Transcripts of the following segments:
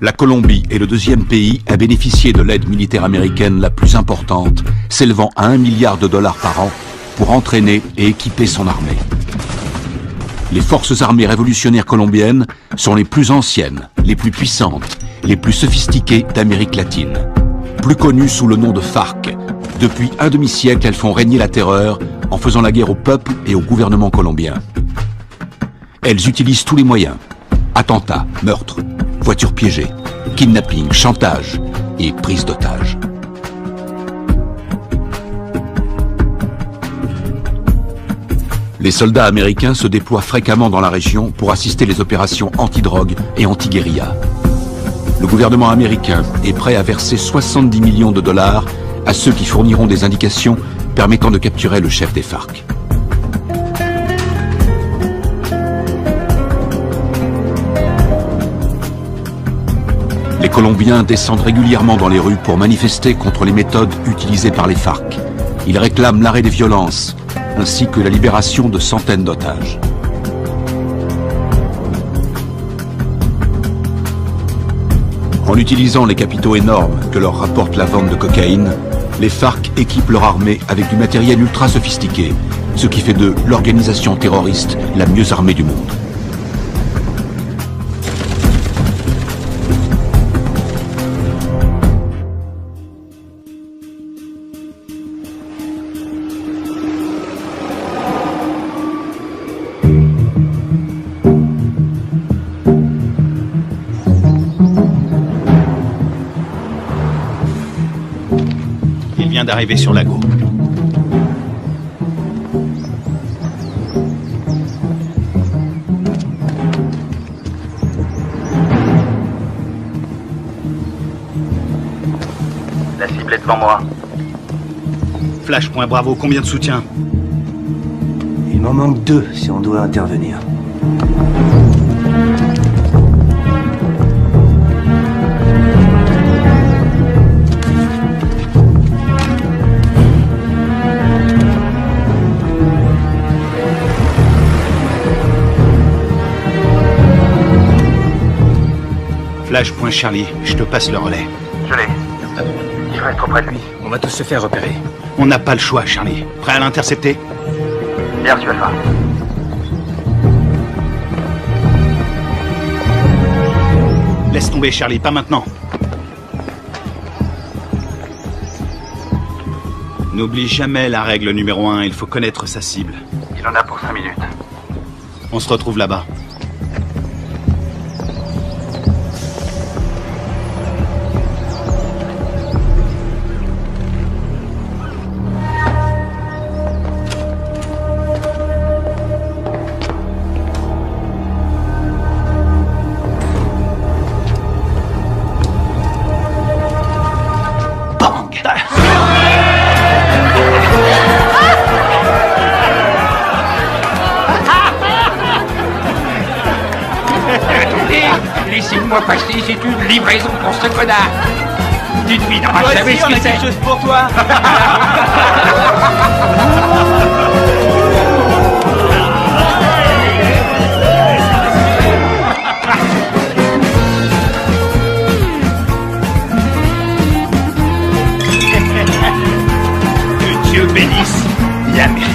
La Colombie est le deuxième pays à bénéficier de l'aide militaire américaine la plus importante, s'élevant à $1 milliard par an pour entraîner et équiper son armée. Les forces armées révolutionnaires colombiennes sont les plus anciennes, les plus puissantes, les plus sophistiquées d'Amérique latine. Plus connues sous le nom de FARC, depuis un demi-siècle, elles font régner la terreur en faisant la guerre au peuple et au gouvernement colombien. Elles utilisent tous les moyens. Attentats, meurtres, voitures piégées, kidnapping, chantage et prise d'otages. Les soldats américains se déploient fréquemment dans la région pour assister les opérations anti-drogue et anti-guérilla. Le gouvernement américain est prêt à verser $70 millions à ceux qui fourniront des indications permettant de capturer le chef des FARC. Les Colombiens descendent régulièrement dans les rues pour manifester contre les méthodes utilisées par les FARC. Ils réclament l'arrêt des violences, ainsi que la libération de centaines d'otages. En utilisant les capitaux énormes que leur rapporte la vente de cocaïne, les FARC équipent leur armée avec du matériel ultra sophistiqué, ce qui fait d'eux l'organisation terroriste la mieux armée du monde. D'arriver sur Lago. La cible est devant moi. Flash, point Bravo, combien de soutien? Il m'en manque 2 si on doit intervenir. Flash, point Charlie, je te passe le relais. Je l'ai. Je reste auprès de lui. On va tous se faire repérer. On n'a pas le choix, Charlie. Prêt à l'intercepter? Bien reçu, Alpha. Laisse tomber, Charlie, pas maintenant. N'oublie jamais la règle numéro 1, il faut connaître sa cible. Il en a pour 5 minutes. On se retrouve là-bas. Laissez-moi passer, c'est une livraison pour ce connard. Dites-lui, vous savez ce que c'est. Quelque chose pour toi. Que Dieu bénisse l'Amérique.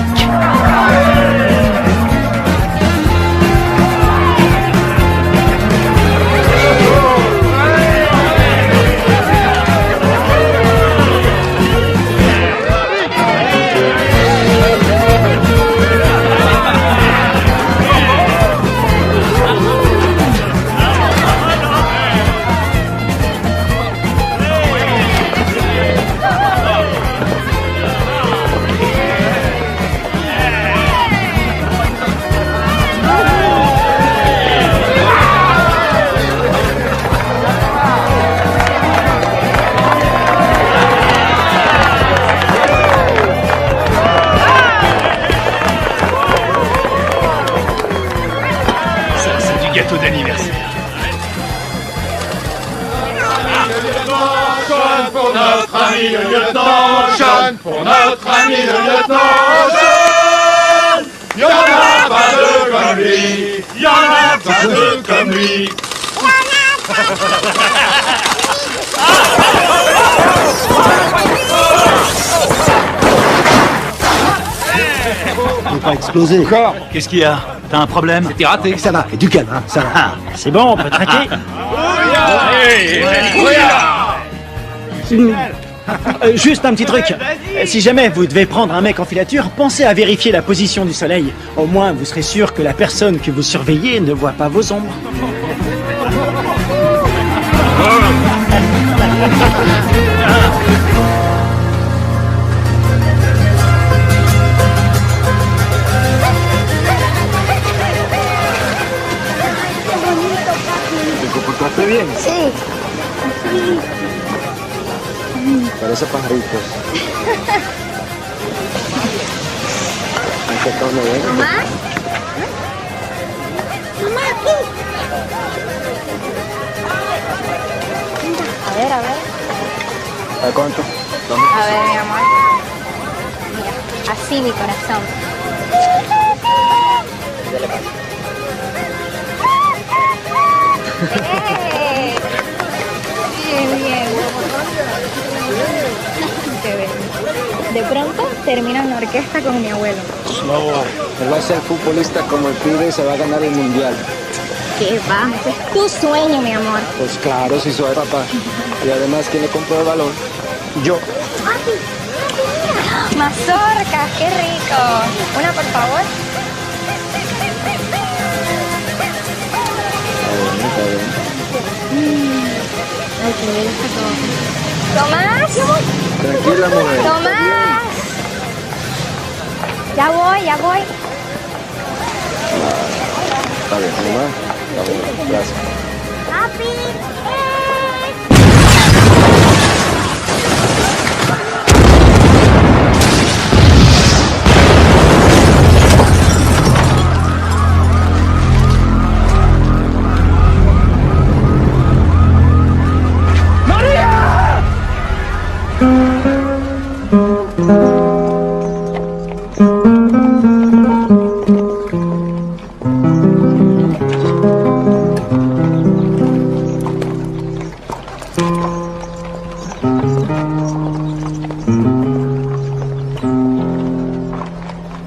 Gâteau d'anniversaire. Jeune pour notre ami le lieutenant, jeune pour notre ami le lieutenant, jeune. Y'en a pas deux comme lui, y'en a pas deux comme lui. Y'en a Faut pas exploser. Encore? Qu'est-ce qu'il y a? T'as un problème? T'es raté. Ça va, et du calme, hein, ça va. Ah, C'est bon, on peut traquer. Juste un petit truc. Si jamais vous devez prendre un mec en filature, pensez à vérifier la position du soleil. Au moins, vous serez sûr que la personne que vous surveillez ne voit pas vos ombres. ¿Te comportaste bien? Sí. Parece pajaritos. Ahí está uno de ellos. ¿Mamá? Mamá, aquí. A ver, a ver. ¿A cuánto? A ver, mi amor. Mira, así mi corazón. ¡Eh! Bien, bien. Qué bien. De pronto termino en la orquesta con mi abuelo. No, él va a ser futbolista como el pibe y se va a ganar el mundial. ¿Qué va? Ese es tu sueño, mi amor. Pues claro, si soy papá. Y además, ¿quién le compró el balón? Yo. Mazorcas, qué rico. Una, por favor. Está bien. Ay, qué bien está todo. ¡Tomás! Tranquila, mujer. ¡Tomás! Ya voy, ya voy. Está bien, mamá. Está bien, gracias. ¡Papi!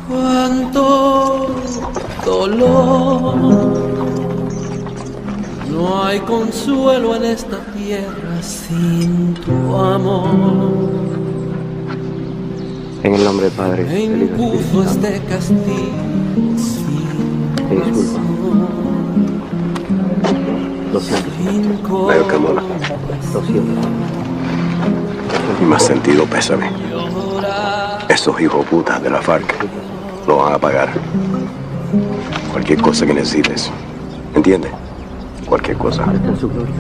Cuánto dolor, no hay consuelo en esta tierra sin tu amor. En el nombre del Padre, Me del Hijo y del impuso Espíritu Santo. este castigo sin Te disculpa. Lo siento. razón. Veo que mola. Lo siento. Y más sentido pésame. Esos hijos putas de la FARC lo van a pagar. Cualquier cosa que necesites. ¿Entiendes? Cualquier cosa. Está en su gloria.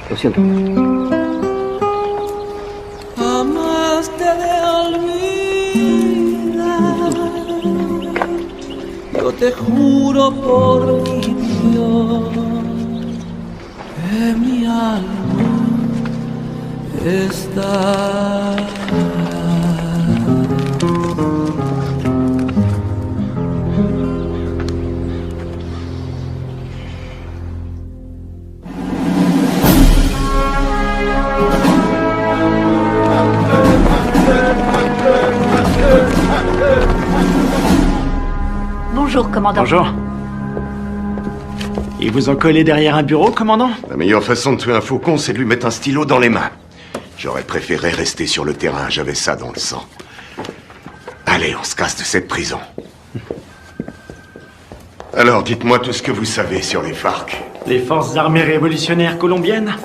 Lo siento. Jamás te de olvidar. Yo te juro por mi Dios que mi alma está. Bonjour, commandant. Bonjour. Ils vous ont collé derrière un bureau, commandant? La meilleure façon de tuer un faucon, c'est de lui mettre un stylo dans les mains. J'aurais préféré rester sur le terrain, j'avais ça dans le sang. Allez, on se casse de cette prison. Alors, dites-moi tout ce que vous savez sur les FARC. Les forces armées révolutionnaires colombiennes,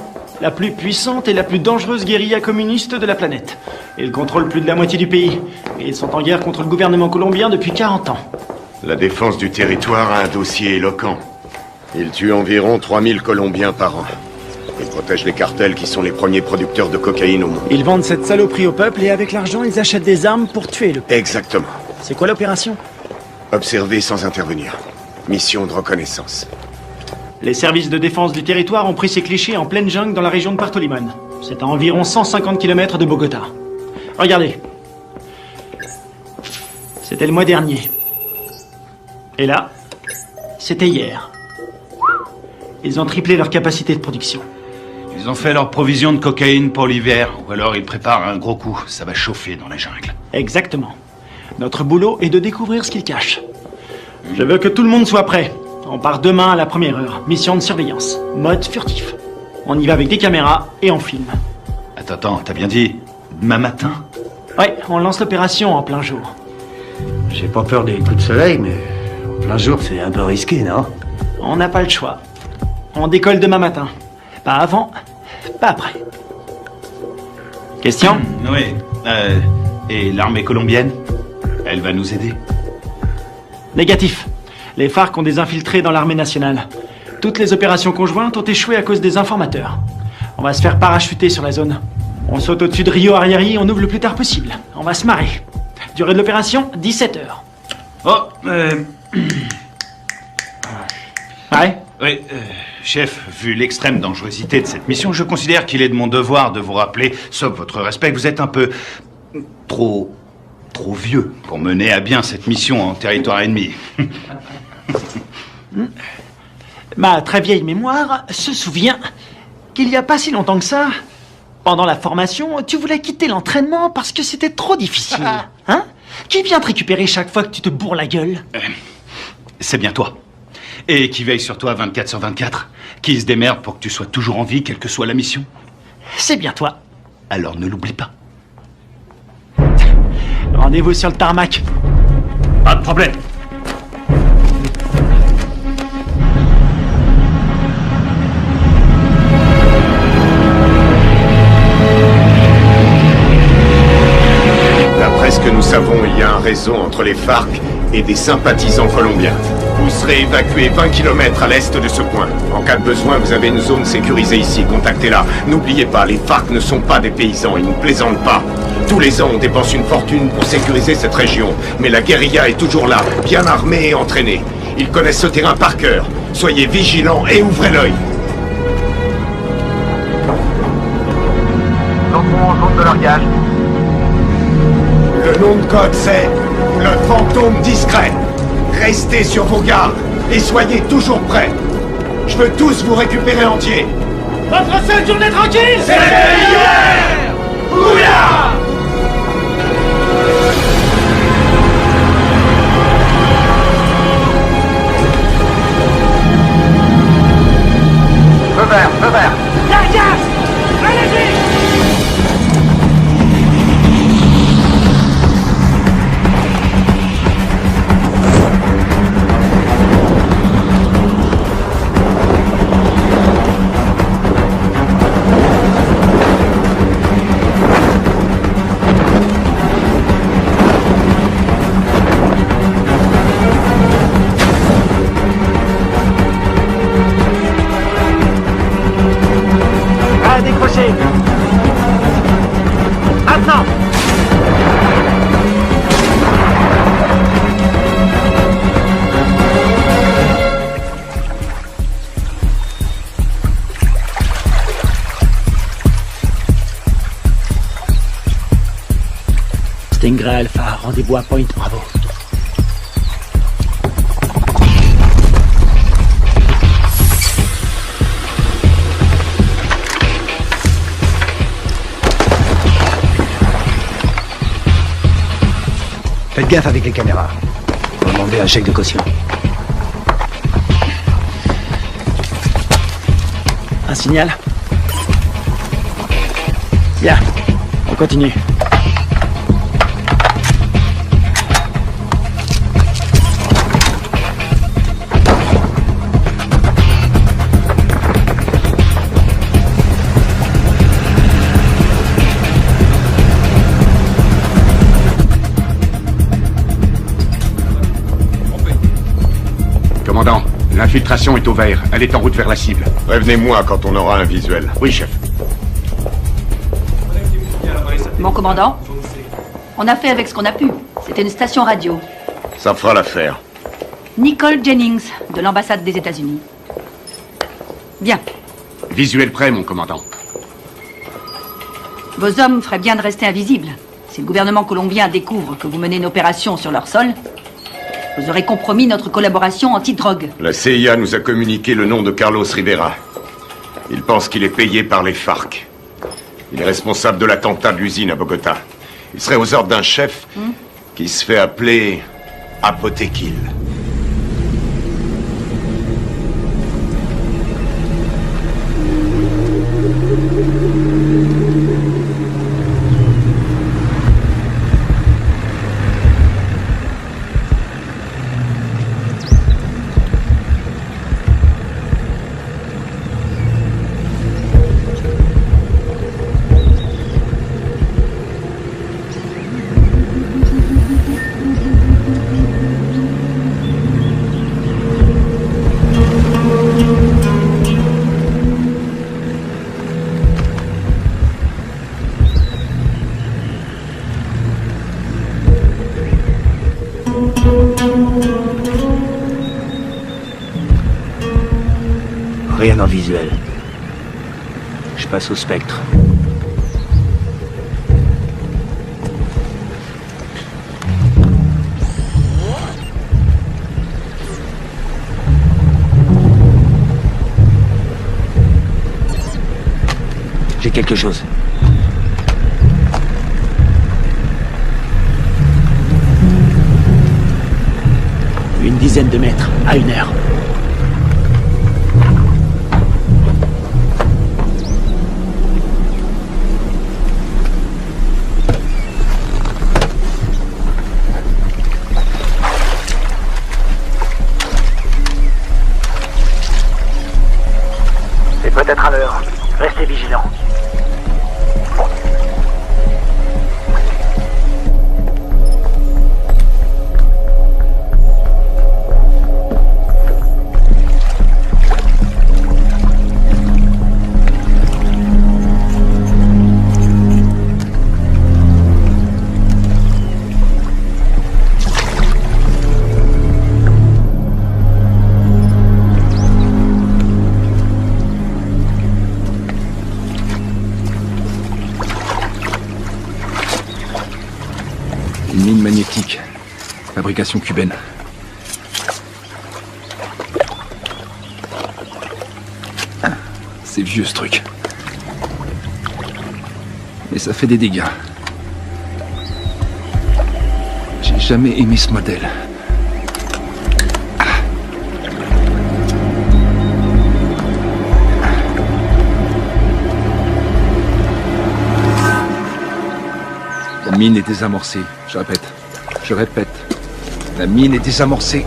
la plus puissante et la plus dangereuse guérilla communiste de la planète. Ils contrôlent plus de la moitié du pays. Et ils sont en guerre contre le gouvernement colombien depuis 40 ans. La défense du territoire a un dossier éloquent. Ils tuent environ 3000 Colombiens par an. Ils protègent les cartels qui sont les premiers producteurs de cocaïne au monde. Ils vendent cette saloperie au peuple et avec l'argent, ils achètent des armes pour tuer le peuple. Exactement. C'est quoi l'opération? Observer sans intervenir. Mission de reconnaissance. Les services de défense du territoire ont pris ces clichés en pleine jungle dans la région de Puerto Limón. C'est à environ 150 km de Bogota. Regardez. C'était le mois dernier. Et là, c'était hier. Ils ont triplé leur capacité de production. Ils ont fait leur provision de cocaïne pour l'hiver, ou alors ils préparent un gros coup. Ça va chauffer dans la jungle. Exactement. Notre boulot est de découvrir ce qu'ils cachent. Je veux que tout le monde soit prêt. On part demain à la première heure. Mission de surveillance. Mode furtif. On y va avec des caméras et on filme. Attends, t'as bien dit demain matin? Ouais, on lance l'opération en plein jour. J'ai pas peur des coups de soleil, mais en plein jour, c'est un peu risqué, non? On n'a pas le choix. On décolle demain matin. Pas avant, pas après. Question? Oui. Et l'armée colombienne? Elle va nous aider? Négatif. Les FARC ont des infiltrés dans l'armée nationale. Toutes les opérations conjointes ont échoué à cause des informateurs. On va se faire parachuter sur la zone. On saute au-dessus de Rio Arrieri, on ouvre le plus tard possible. On va se marrer. Durée de l'opération, 17 heures. Oh, Ouais? Oui, chef, vu l'extrême dangerosité de cette mission, je considère qu'il est de mon devoir de vous rappeler, sauf votre respect, que vous êtes un peu trop vieux pour mener à bien cette mission en territoire ennemi. Ma très vieille mémoire se souvient qu'il n'y a pas si longtemps que ça, pendant la formation, tu voulais quitter l'entraînement parce que c'était trop difficile. Hein? Qui vient te récupérer chaque fois que tu te bourres la gueule? C'est bien toi. Et qui veille sur toi 24/24. Qui se démerde pour que tu sois toujours en vie, quelle que soit la mission. C'est bien toi. Alors ne l'oublie pas. Rendez-vous sur le tarmac. Pas de problème. D'après ce que nous savons, il y a un réseau entre les FARC et des sympathisants colombiens. Vous serez évacué 20 km à l'est de ce point. En cas de besoin, vous avez une zone sécurisée ici. Contactez-la. N'oubliez pas, les FARC ne sont pas des paysans. Ils ne plaisantent pas. Tous les ans, on dépense une fortune pour sécuriser cette région. Mais la guérilla est toujours là, bien armée et entraînée. Ils connaissent ce terrain par cœur. Soyez vigilants et ouvrez l'œil. Nous entrons en zone de largage. Le nom de code, c'est le fantôme discret. Restez sur vos gardes et soyez toujours prêts. Je veux tous vous récupérer entiers. Votre seule journée tranquille, C'est hier! Ouya! Feu vert, feu vert. Largage! Allez-y! À décrocher. Maintenant. Stingray Alpha, rendez-vous à Point Bravo. Faites gaffe avec les caméras. Faut demander un chèque de caution. Un signal. Bien, on continue. Commandant, l'infiltration est au vert. Elle est en route vers la cible. Prévenez-moi quand on aura un visuel. Oui, chef. Mon commandant, on a fait avec ce qu'on a pu. C'était une station radio. Ça fera l'affaire. Nicole Jennings, de l'ambassade des États-Unis. Bien. Visuel prêt, mon commandant. Vos hommes feraient bien de rester invisibles. Si le gouvernement colombien découvre que vous menez une opération sur leur sol, Vous aurez compromis notre collaboration anti-drogue. La CIA nous a communiqué le nom de Carlos Rivera. Il pense qu'il est payé par les FARC. Il est responsable de l'attentat de l'usine à Bogota. Il serait aux ordres d'un chef qui se fait appeler Apotekil. Rien en visuel. Je passe au spectre. J'ai quelque chose. Une dizaine de mètres, à 1 heure. C'est peut-être à l'heure. Restez vigilants. Une mine magnétique. Fabrication cubaine. C'est vieux ce truc. Mais ça fait des dégâts. J'ai jamais aimé ce modèle. La mine est désamorcée. Je répète. La mine est désamorcée.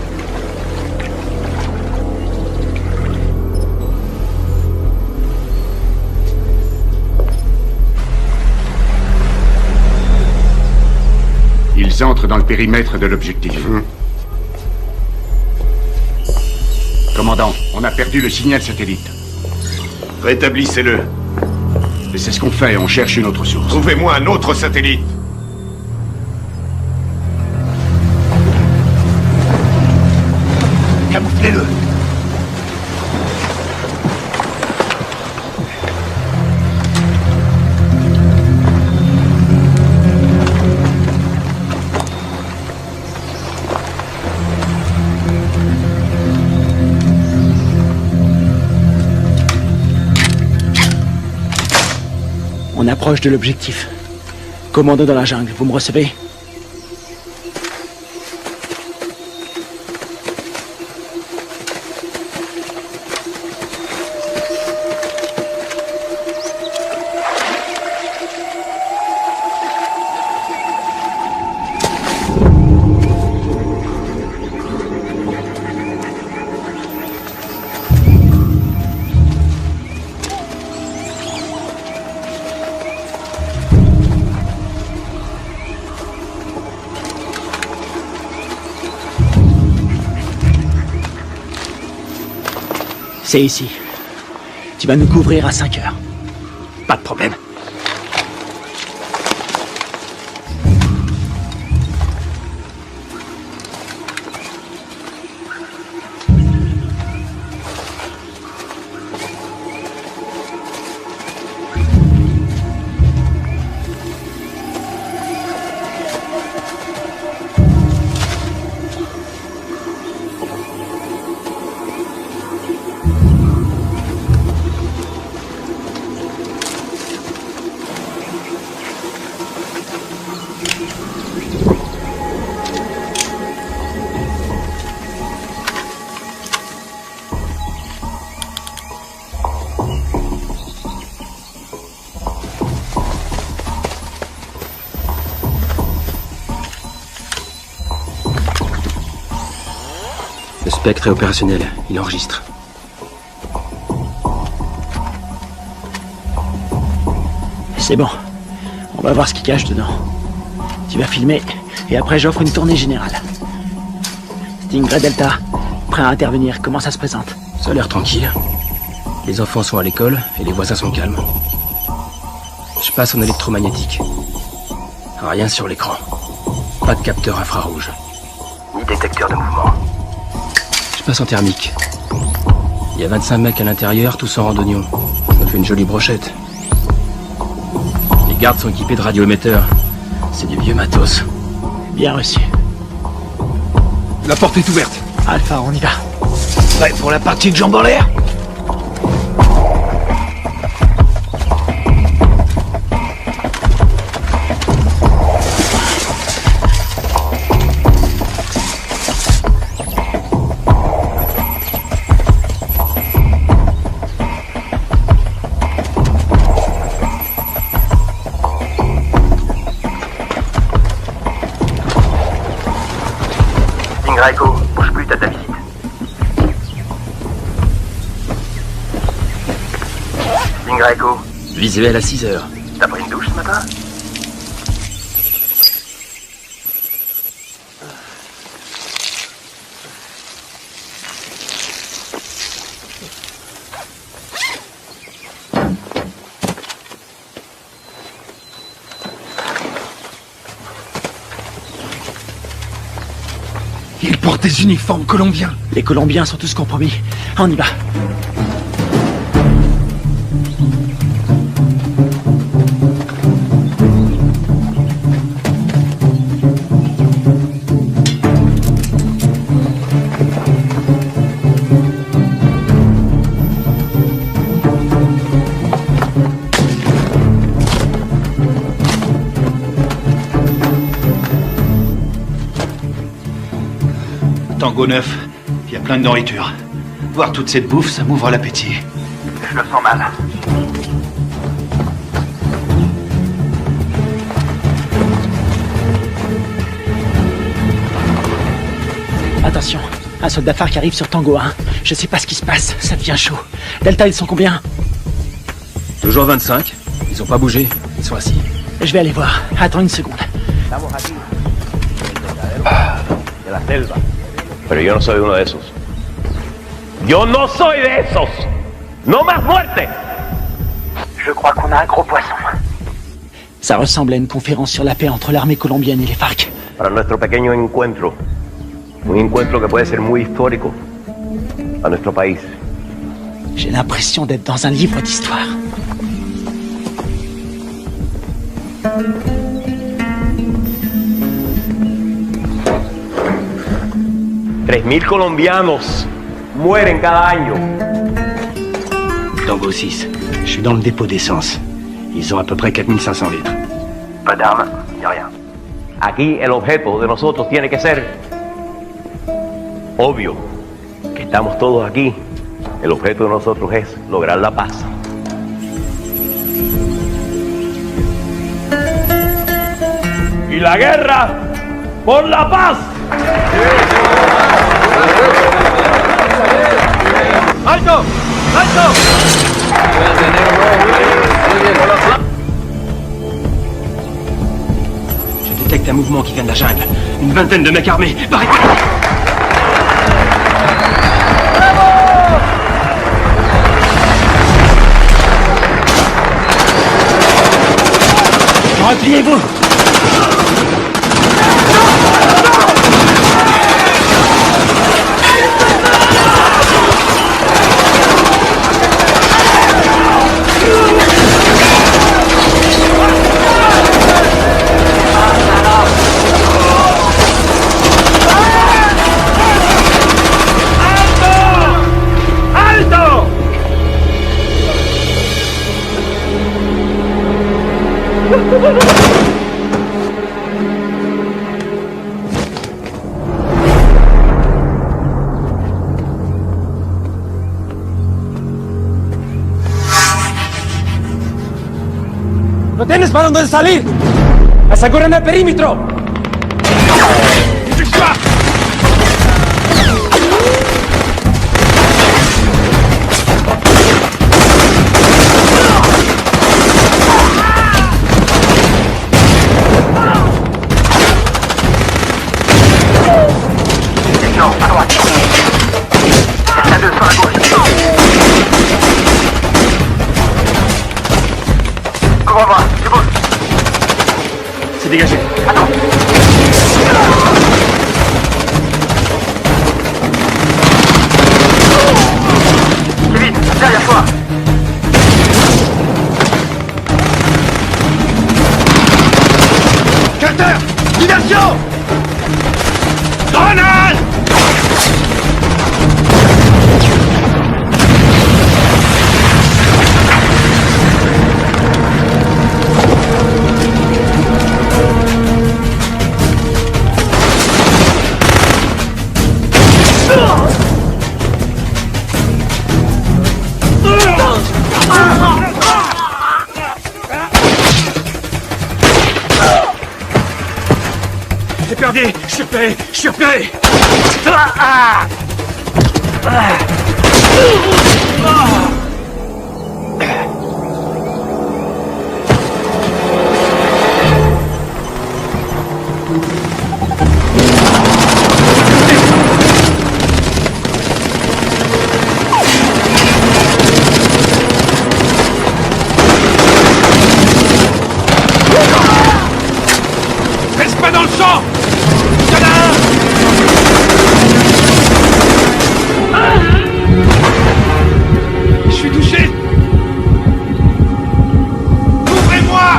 Ils entrent dans le périmètre de l'objectif. Commandant, on a perdu le signal satellite. Rétablissez-le. Et c'est ce qu'on fait, on cherche une autre source. Trouvez-moi un autre satellite. Camouflez-le. On approche de l'objectif. Commando dans la jungle, vous me recevez? C'est ici. Tu vas nous couvrir à 5 heures. Pas de problème. Spectre est opérationnel. Il enregistre. C'est bon. On va voir ce qu'il cache dedans. Tu vas filmer, et après j'offre une tournée générale. Stingray Delta, prêt à intervenir. Comment ça se présente? Ça a l'air tranquille. Les enfants sont à l'école, et les voisins sont calmes. Je passe en électromagnétique. Rien sur l'écran. Pas de capteur infrarouge. Ni détecteur de mouvement. Je passe en thermique. Il y a 25 mecs à l'intérieur, tous en randonnion. Ça fait une jolie brochette. Les gardes sont équipés de radioémetteurs. C'est du vieux matos. Bien reçu. La porte est ouverte. Alpha, on y va. Prêt pour la partie de jambes en l'air? Stingray Echo, bouge plus, t'as ta visite. Stingray Echo, Visuel à 6 heures. t'as pris une douche ce matin? Ils portent des uniformes colombiens. Les Colombiens sont tous compromis. On y va. Tango 9, il y a plein de nourriture. Voir toute cette bouffe, ça m'ouvre l'appétit. Je le sens mal. Attention, un soldat phare qui arrive sur Tango 1. Je sais pas ce qui se passe, ça devient chaud. Delta, ils sont combien? Toujours 25. Ils ont pas bougé. Ils sont assis. Je vais aller voir. Attends une seconde. De la selva. Pero yo no soy uno de esos. Yo no soy de esos. No más muerte. Je crois qu'on a un gros poisson. Ça ressemble à une conférence sur la paix entre l'armée colombienne et les FARC. Para nuestro pequeño encuentro. Un encuentro que puede ser muy histórico a nuestro país. J'ai l'impression d'être dans un livre d'histoire. $3,000 colombianos mueren cada año. Tango 6, je suis dans le dépôt d'essence. Ils ont à peu près 4500 litres. Pas d'armes, ni rien. Aquí el objeto de nosotros tiene que ser obvio. Que estamos todos aquí. El objeto de nosotros es lograr la paz. Y la guerra por la paz. ¡Alto! ¡Alto! Je détecte un mouvement qui vient de la jungle. Une vingtaine de mecs armés. Barricade! Repliez-vous! ¿No tienes para dónde salir? ¡Aseguren el perímetro! suis repéré. Je suis repéré. Reste pas dans le champ! Il y en a un! Je suis touché! Ouvrez-moi!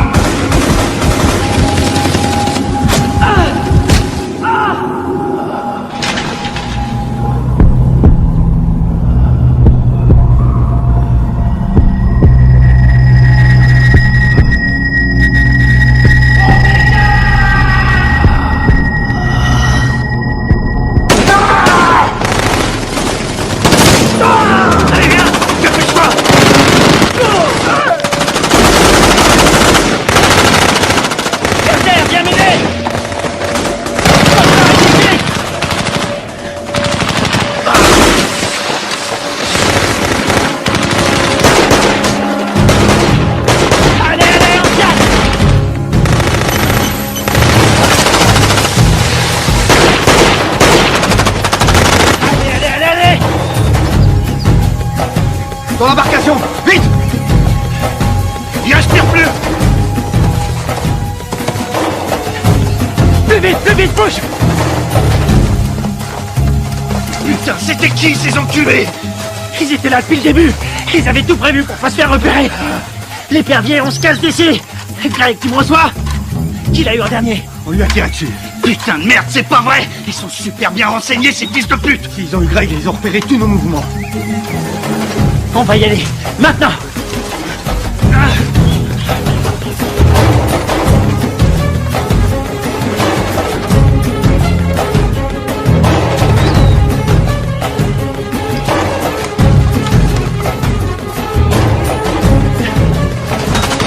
Allez, viens! Dépêche-toi! Berser, viens m'aider. Allez, allez, on tient. Allez. Dans l'embarcation! Vite! Il respire plus! Plus vite, bouge. Putain, c'était qui ces enculés? Ils étaient là depuis le début. Ils avaient tout prévu pour pas se faire repérer. L'épervier, on se casse d'ici. Greg, tu me reçois? Qui l'a eu en dernier? On lui a tiré dessus. Putain de merde, c'est pas vrai! Ils sont super bien renseignés, ces fils de pute! S'ils ont eu Greg, ils ont repéré tous nos mouvements. On va y aller. Maintenant.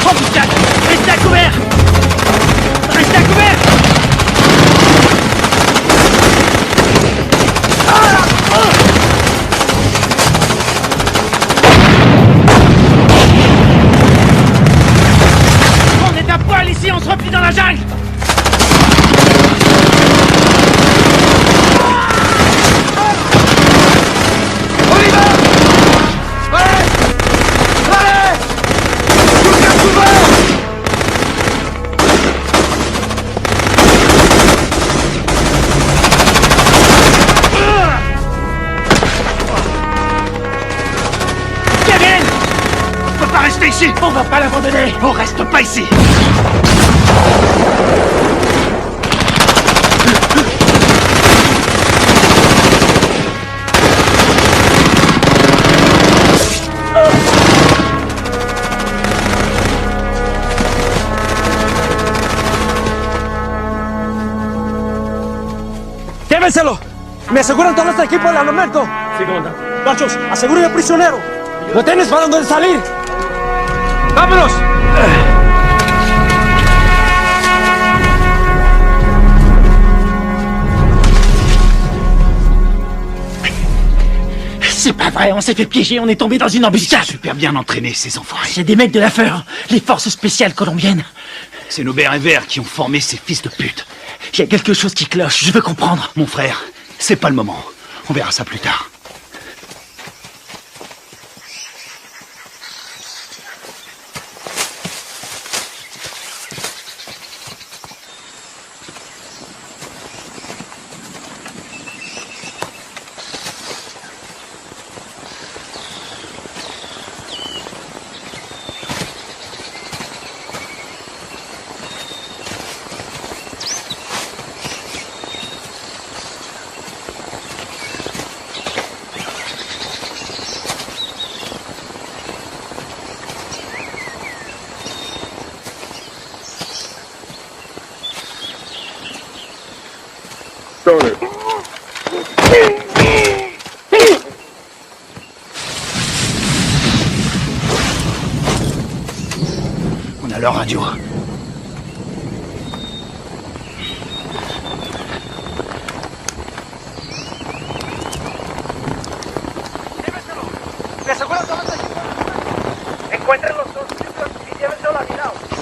Embuscade! Restez à couvert! Restez à couvert! On est à poil ici, on se replie dans la jungle! On y va! Allez! Allez! Tout bien couvert! Kevin! On peut pas rester ici! On va pas l'abandonner! On reste pas ici! ¡Llévenselo! ¡Me aseguran todo este equipo al armamento! Sí, comandante. Machos, aseguren al prisionero. ¡Lo tienes para donde salir! ¡Vámonos! C'est pas vrai, on s'est fait piéger, on est tombé dans une embuscade. Super bien entraînés, ces enfoirés. C'est des mecs de la FEUR, les forces spéciales colombiennes. C'est nos bérets verts qui ont formé ces fils de pute. Il y a quelque chose qui cloche, je veux comprendre. Mon frère, c'est pas le moment. On verra ça plus tard. On a leur radio.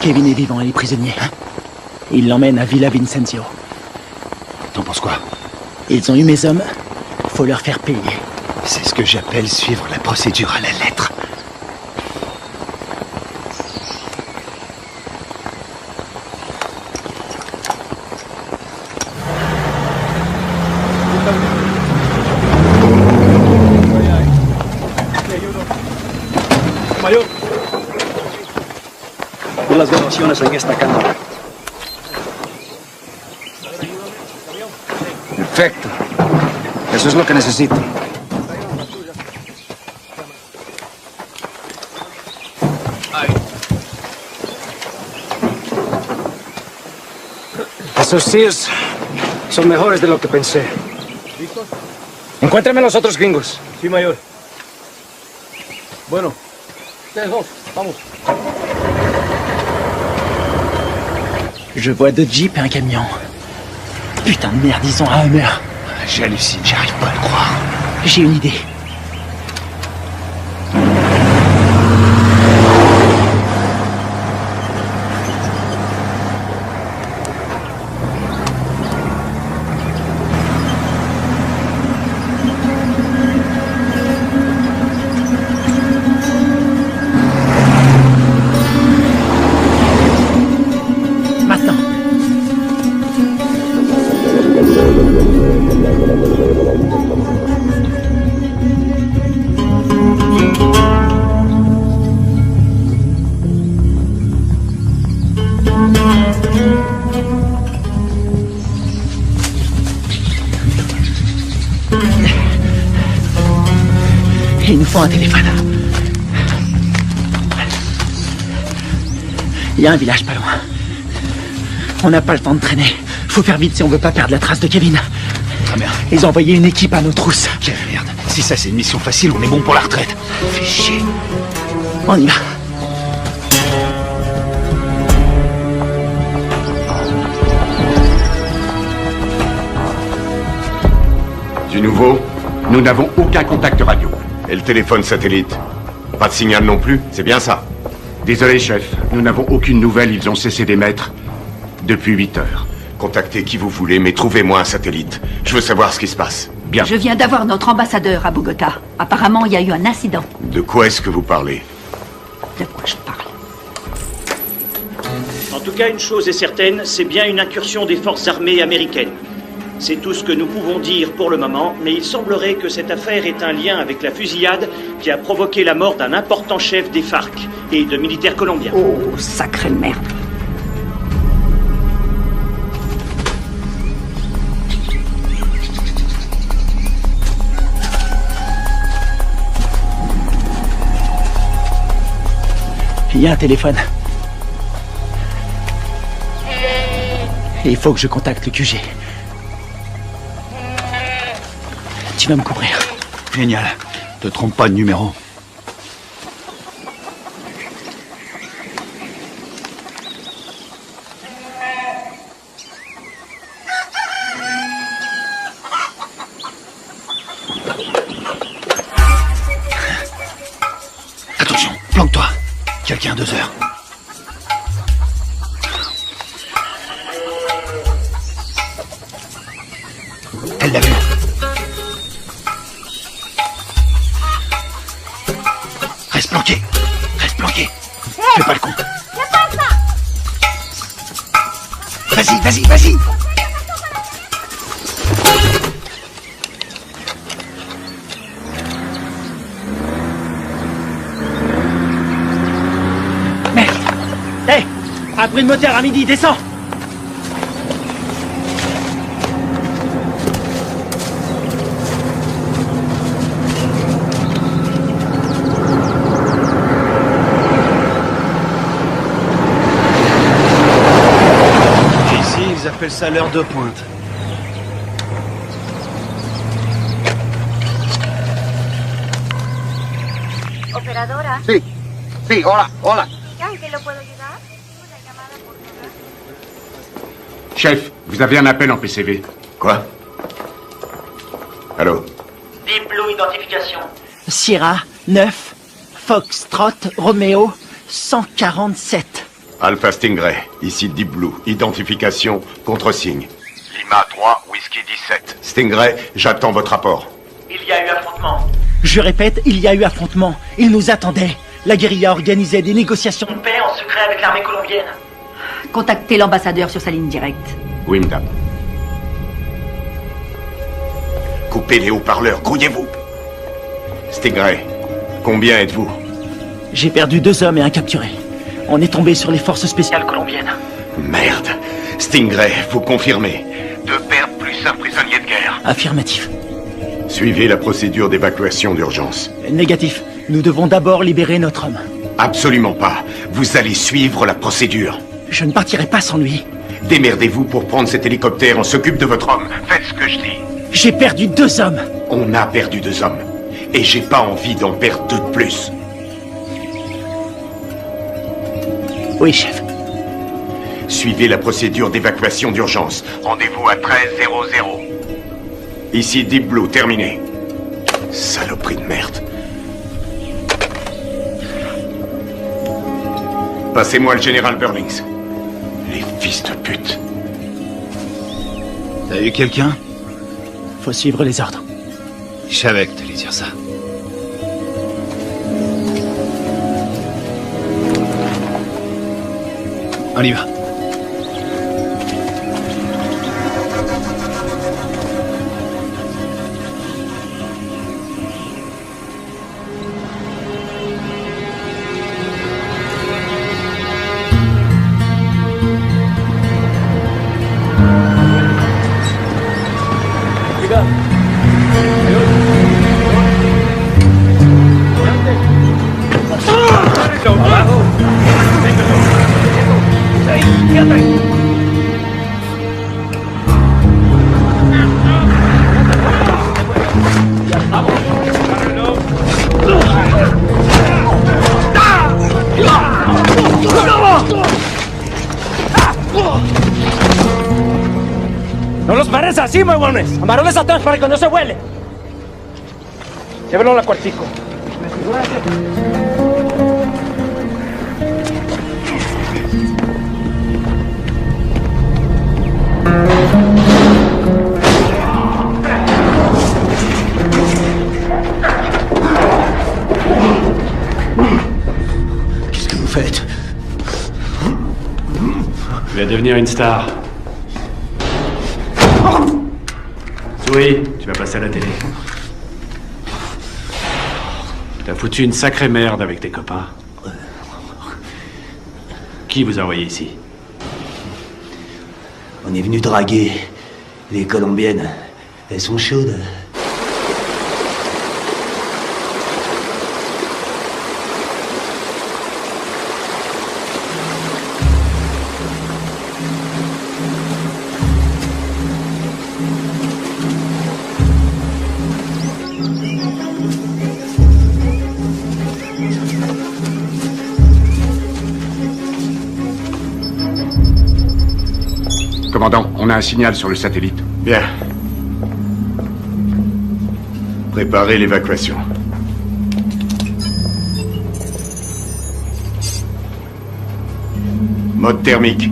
Kevin est vivant et est prisonnier. Il l'emmène à Villa Vincenzio. T'en penses quoi? Ils ont eu mes hommes. Faut leur faire payer. C'est ce que j'appelle suivre la procédure à la lettre. Mayor, por las grabaciones en esta cámara. Perfecto. Eso es lo que necesito. Esos Sears son mejores de lo que pensé. Encuéntrame los otros gringos. Sí, mayor. Bueno, ustedes dos, vamos. Je vois deux jeeps et un camion. Putain de merde, ils ont un Hummer. J'hallucine, j'arrive pas à le croire. J'ai une idée. Il nous faut un téléphone. Il y a un village pas loin. On n'a pas le temps de traîner. Faut faire vite si on veut pas perdre la trace de Kevin. Ah merde. Ils ont envoyé une équipe à nos trousses. Quelle merde. Si ça c'est une mission facile, on est bon pour la retraite. Fais chier. On y va. Du nouveau? Nous n'avons aucun contact radio. Et le téléphone satellite? Pas de signal non plus, c'est bien ça? Désolé, chef. Nous n'avons aucune nouvelle. Ils ont cessé d'émettre depuis 8 heures. Contactez qui vous voulez, mais trouvez-moi un satellite. Je veux savoir ce qui se passe. Bien. Je viens d'avoir notre ambassadeur à Bogota. Apparemment, il y a eu un incident. De quoi est-ce que vous parlez? De quoi je parle? En tout cas, une chose est certaine, c'est bien une incursion des forces armées américaines. C'est tout ce que nous pouvons dire pour le moment, mais il semblerait que cette affaire ait un lien avec la fusillade qui a provoqué la mort d'un important chef des FARC et de militaires colombiens. Oh, sacrée merde. Il y a un téléphone. Et il faut que je contacte le QG. Tu vas me couvrir. Génial. Te trompe pas de numéro. Attention, planque-toi. Quelqu'un à 2 heures. Elle l'a vu. Reste planqué. Reste planqué. Fais pas le con. Vas-y, vas-y, vas-y. Merde. Hé, un bruit de moteur à midi, descends. Ils appellent ça l'heure de pointe. Operadora. Sí, sí, hola, hola. ¿En qué lo puedo ayudar? Chef, vous avez un appel en PCV. Quoi? Allô? Deep Blue Identification. Sierra, 9, Foxtrot, Romeo, 147. Alpha Stingray, ici Deep Blue. Identification, contre-signe. Lima 3, Whisky 17. Stingray, j'attends votre rapport. Il y a eu affrontement. Je répète, il y a eu affrontement. Ils nous attendaient. La guérilla organisait des négociations de paix en secret avec l'armée colombienne. Contactez l'ambassadeur sur sa ligne directe. Wimdam. Coupez les haut-parleurs, grouillez-vous. Stingray, combien êtes-vous? J'ai perdu 2 hommes et un capturé. On est tombé sur les forces spéciales colombiennes. Merde. Stingray, vous confirmez? 2 pertes plus un prisonnier de guerre. Affirmatif. Suivez la procédure d'évacuation d'urgence. Négatif. Nous devons d'abord libérer notre homme. Absolument pas. Vous allez suivre la procédure. Je ne partirai pas sans lui. Démerdez-vous pour prendre cet hélicoptère. On s'occupe de votre homme. Faites ce que je dis. J'ai perdu 2 hommes. On a perdu 2 hommes. Et j'ai pas envie d'en perdre 2 de plus. Oui, chef. Suivez la procédure d'évacuation d'urgence. Rendez-vous à 13:00. Ici Deep Blue, terminé. Saloperie de merde. Passez-moi le général Burlings. Les fils de pute. T'as eu quelqu'un? Faut suivre les ordres. Je savais que t'allais dire ça. On y va. ¡No los pares así, huevones! ¡Amarroles atrás para que no se vuele! Llévenlo al cuartico. Qu'est-ce que vous faites? Tu vas devenir une star. Oui, tu vas passer à la télé. T'as foutu une sacrée merde avec tes copains. Qui vous a envoyé ici? On est venu draguer les Colombiennes. Elles sont chaudes. Commandant, on a un signal sur le satellite. Bien. Préparez l'évacuation. Mode thermique.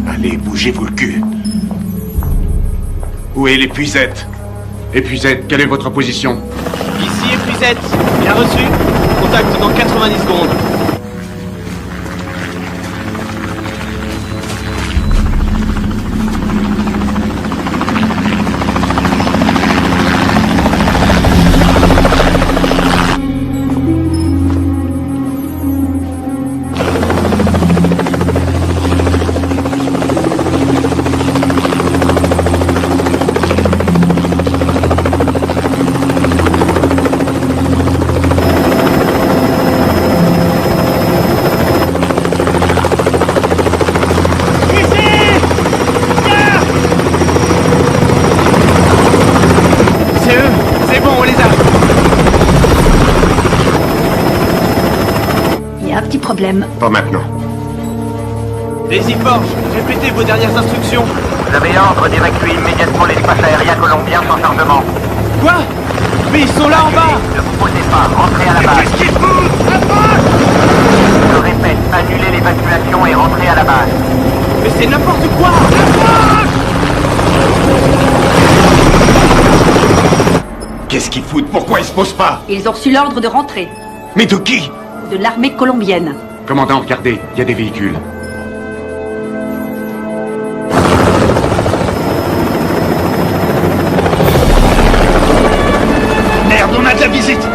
Allez, bougez-vous le cul. Où est l'épuisette? Épuisette, quelle est votre position? Ici épuisette. Bien reçu. Contact dans 90 secondes. Pas maintenant. Daisy Forge, répétez vos dernières instructions. Vous avez ordre d'évacuer immédiatement l'espace aérien colombien sans chargement. Quoi? Mais ils sont là en bas! Ne vous posez pas, rentrez à la base. Qu'est-ce qu'ils foutent? Approche! Je répète, annulez l'évacuation et rentrez à la base. Mais c'est n'importe quoi! Approche! Qu'est-ce qu'ils foutent? Pourquoi ils se posent pas? Ils ont reçu l'ordre de rentrer. Mais de qui? De l'armée colombienne. Commandant, regardez, il y a des véhicules. Merde, on a de la visite!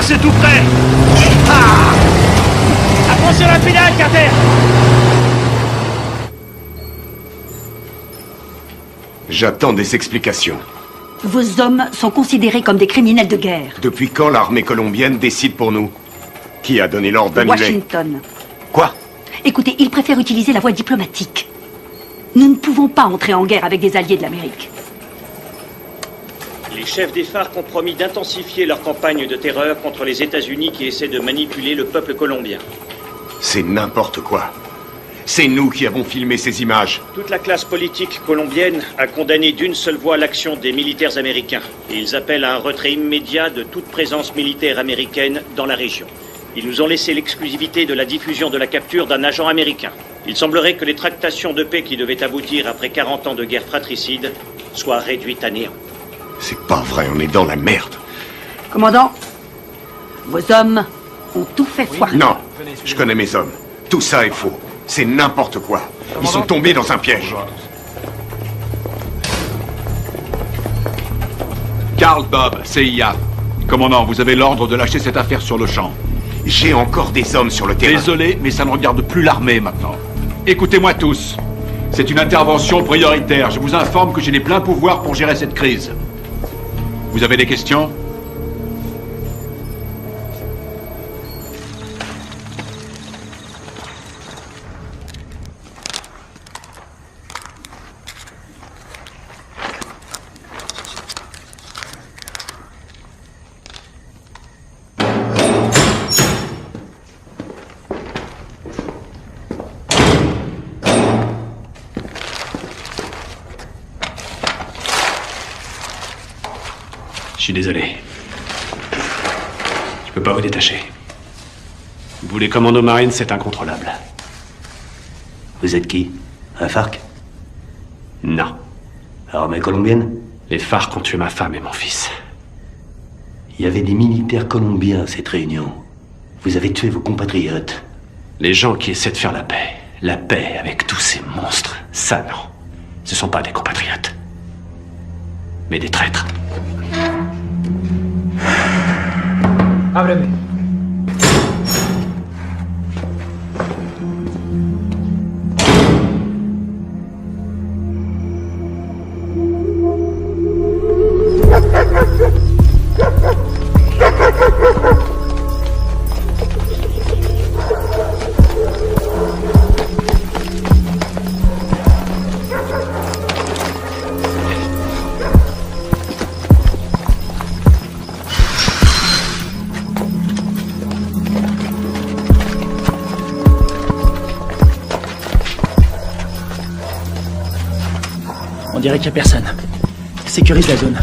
C'est tout près. Ah! Attention à la pédale, Carter! J'attends des explications. Vos hommes sont considérés comme des criminels de guerre. Depuis quand l'armée colombienne décide pour nous? Qui a donné l'ordre d'annuler? Washington. Quoi? Écoutez, ils préfèrent utiliser la voie diplomatique. Nous ne pouvons pas entrer en guerre avec des alliés de l'Amérique. Les chefs des FARC ont promis d'intensifier leur campagne de terreur contre les États-Unis qui essaient de manipuler le peuple colombien. C'est n'importe quoi. C'est nous qui avons filmé ces images. Toute la classe politique colombienne a condamné d'une seule voix l'action des militaires américains. Et ils appellent à un retrait immédiat de toute présence militaire américaine dans la région. Ils nous ont laissé l'exclusivité de la diffusion de la capture d'un agent américain. Il semblerait que les tractations de paix qui devaient aboutir après 40 ans de guerre fratricide soient réduites à néant. C'est pas vrai, on est dans la merde. Commandant, vos hommes ont tout fait foirer. Non, je connais mes hommes. Tout ça est faux. C'est n'importe quoi. Ils sont tombés dans un piège. Carl Bob, CIA. Commandant, vous avez l'ordre de lâcher cette affaire sur le champ. J'ai encore des hommes sur le terrain. Désolé, mais ça ne regarde plus l'armée maintenant. Écoutez-moi tous. C'est une intervention prioritaire. Je vous informe que j'ai les pleins pouvoirs pour gérer cette crise. Vous avez des questions? Je suis désolé. Je peux pas vous détacher. Vous, les commandos marines, c'est incontrôlable. Vous êtes qui? Un FARC? Non. Armée colombienne? Les FARC ont tué ma femme et mon fils. Il y avait des militaires colombiens à cette réunion. Vous avez tué vos compatriotes. Les gens qui essaient de faire la paix avec tous ces monstres, ça non. Ce sont pas des compatriotes. Mais des traîtres. Ábreme. On dirait qu'il n'y a personne. Sécurise la zone.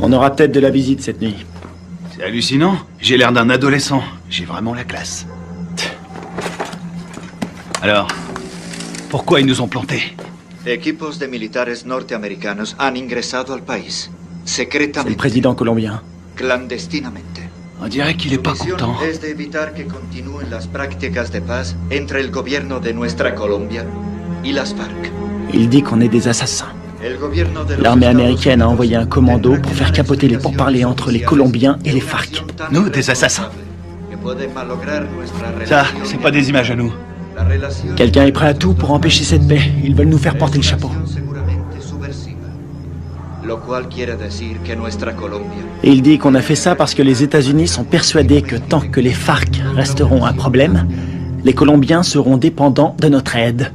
On aura peut-être de la visite cette nuit. C'est hallucinant. J'ai l'air d'un adolescent. J'ai vraiment la classe. Alors, pourquoi ils nous ont plantés? Equipos de militares norteamericanos han ingresado al país. C'est le président colombien. clandestinamente. On dirait qu'il est pas content. Es de evitar que continúen las prácticas de paz entre el gobierno de nuestra Colombia y las FARC. Il dit qu'on est des assassins. El gobierno de los L'armée américaine a envoyé un commando pour faire capoter les pourparlers entre les Colombiens et les FARC. Nous, des assassins? que pueden malograr nuestra Ça, relación c'est pas des images à nous. la relación Quelqu'un est prêt à tout pour empêcher cette paix. Ils veulent nous faire porter le chapeau. seguramente subversiva. Lo cual quiere decir que nuestra Colombia Et il dit qu'on a fait ça parce que les États-Unis sont persuadés que tant que les FARC resteront un problème, les Colombiens seront dépendants de notre aide.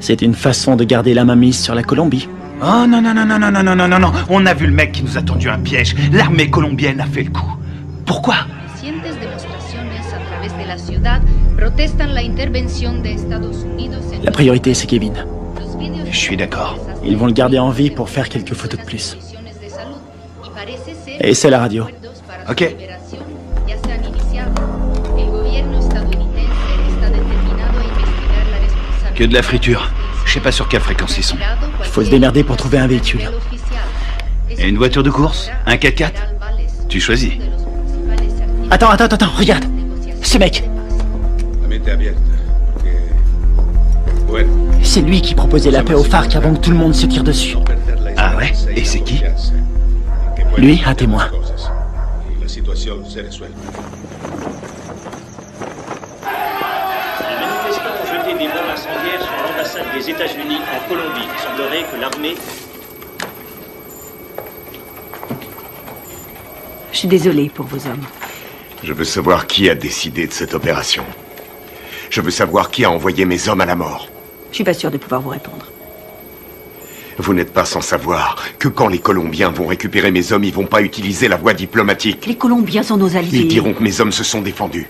C'est une façon de garder la main mise sur la Colombie. Oh non, non, non, non, non, non, non, non, non, non. On a vu le mec qui nous a tendu un piège. L'armée colombienne a fait le coup. Pourquoi? Recientes demostraciones a través de la ciudad protestan la intervención de Estados Unidos en La priorité, c'est Kevin. Je suis d'accord. Ils vont le garder en vie pour faire quelques photos de plus. de salud y parece ser Et c'est la radio. Ok. ya se han iniciado. El gobierno estadounidense está determinado a investigar la responsabilidad. Que de la friture. Je sais pas sur quelle fréquence ils sont. Il faut se démerder pour trouver un véhicule. Et une voiture de course? Un 4x4? Tu choisis. Attends, regarde. Ce mec, c'est lui qui proposait la paix aux FARC avant que tout le monde se tire dessus. Ah ouais? Et c'est qui? Lui, un témoin. La situación se resuelve. Les manifestants ont jeté des bombes incendiaires sur l'ambassade des États-Unis en Colombie. Il semblerait que l'armée... Je suis désolée pour vos hommes. Je veux savoir qui a décidé de cette opération. Je veux savoir qui a envoyé mes hommes à la mort. Je suis pas sûre de pouvoir vous répondre. Vous n'êtes pas sans savoir que quand les Colombiens vont récupérer mes hommes, ils vont pas utiliser la voie diplomatique. Les Colombiens sont nos alliés. Ils diront que mes hommes se sont défendus.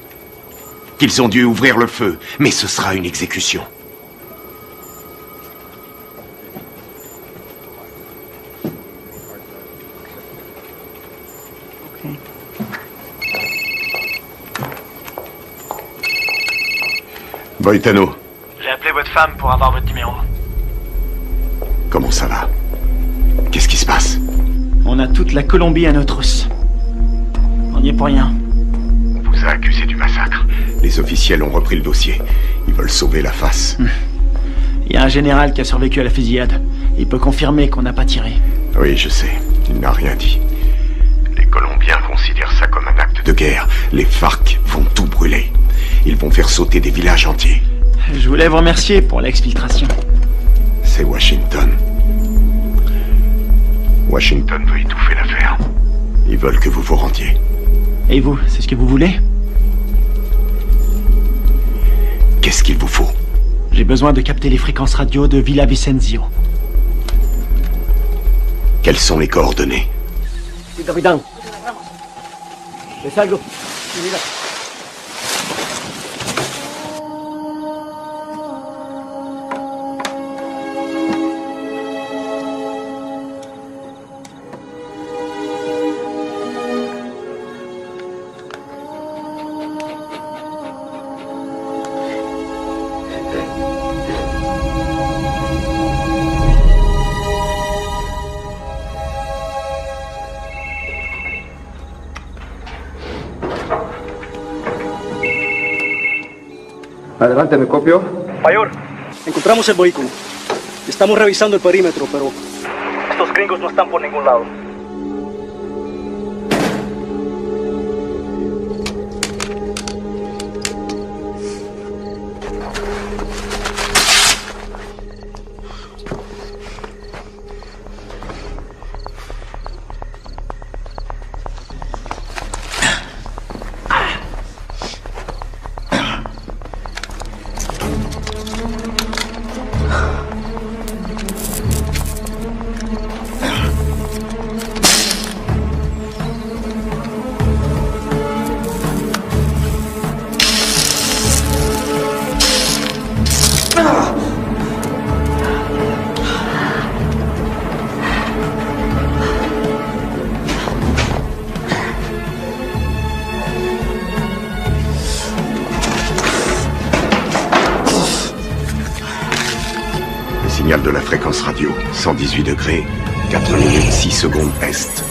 Qu'ils ont dû ouvrir le feu. Mais ce sera une exécution. Boitano, J'ai appelé votre femme pour avoir votre numéro. comment ça va? Qu'est-ce qui se passe? On a toute la Colombie à nos trousses. On n'y est pour rien. On vous a accusé du massacre. Les officiels ont repris le dossier. Ils veulent sauver la face. Il y a un général qui a survécu à la fusillade. Il peut confirmer qu'on n'a pas tiré. Oui, je sais. Il n'a rien dit. Les Colombiens considèrent ça comme un acte de guerre. Les FARC vont tout brûler. Ils vont faire sauter des villages entiers. Je voulais vous remercier pour l'exfiltration. C'est Washington. Washington veut étouffer l'affaire. Ils veulent que vous vous rendiez. Et vous, c'est ce que vous voulez? Qu'est-ce qu'il vous faut? J'ai besoin de capter les fréquences radio de Villa Vicencio. Quelles sont les coordonnées? Sí, capitán. Le salgo. Mira. Adelante, ¿me copio? Mayor, encontramos el vehículo. Estamos revisando el perímetro, pero estos gringos no están por ningún lado. Signal de la fréquence radio, 118 degrés, 4 minutes 6 secondes est.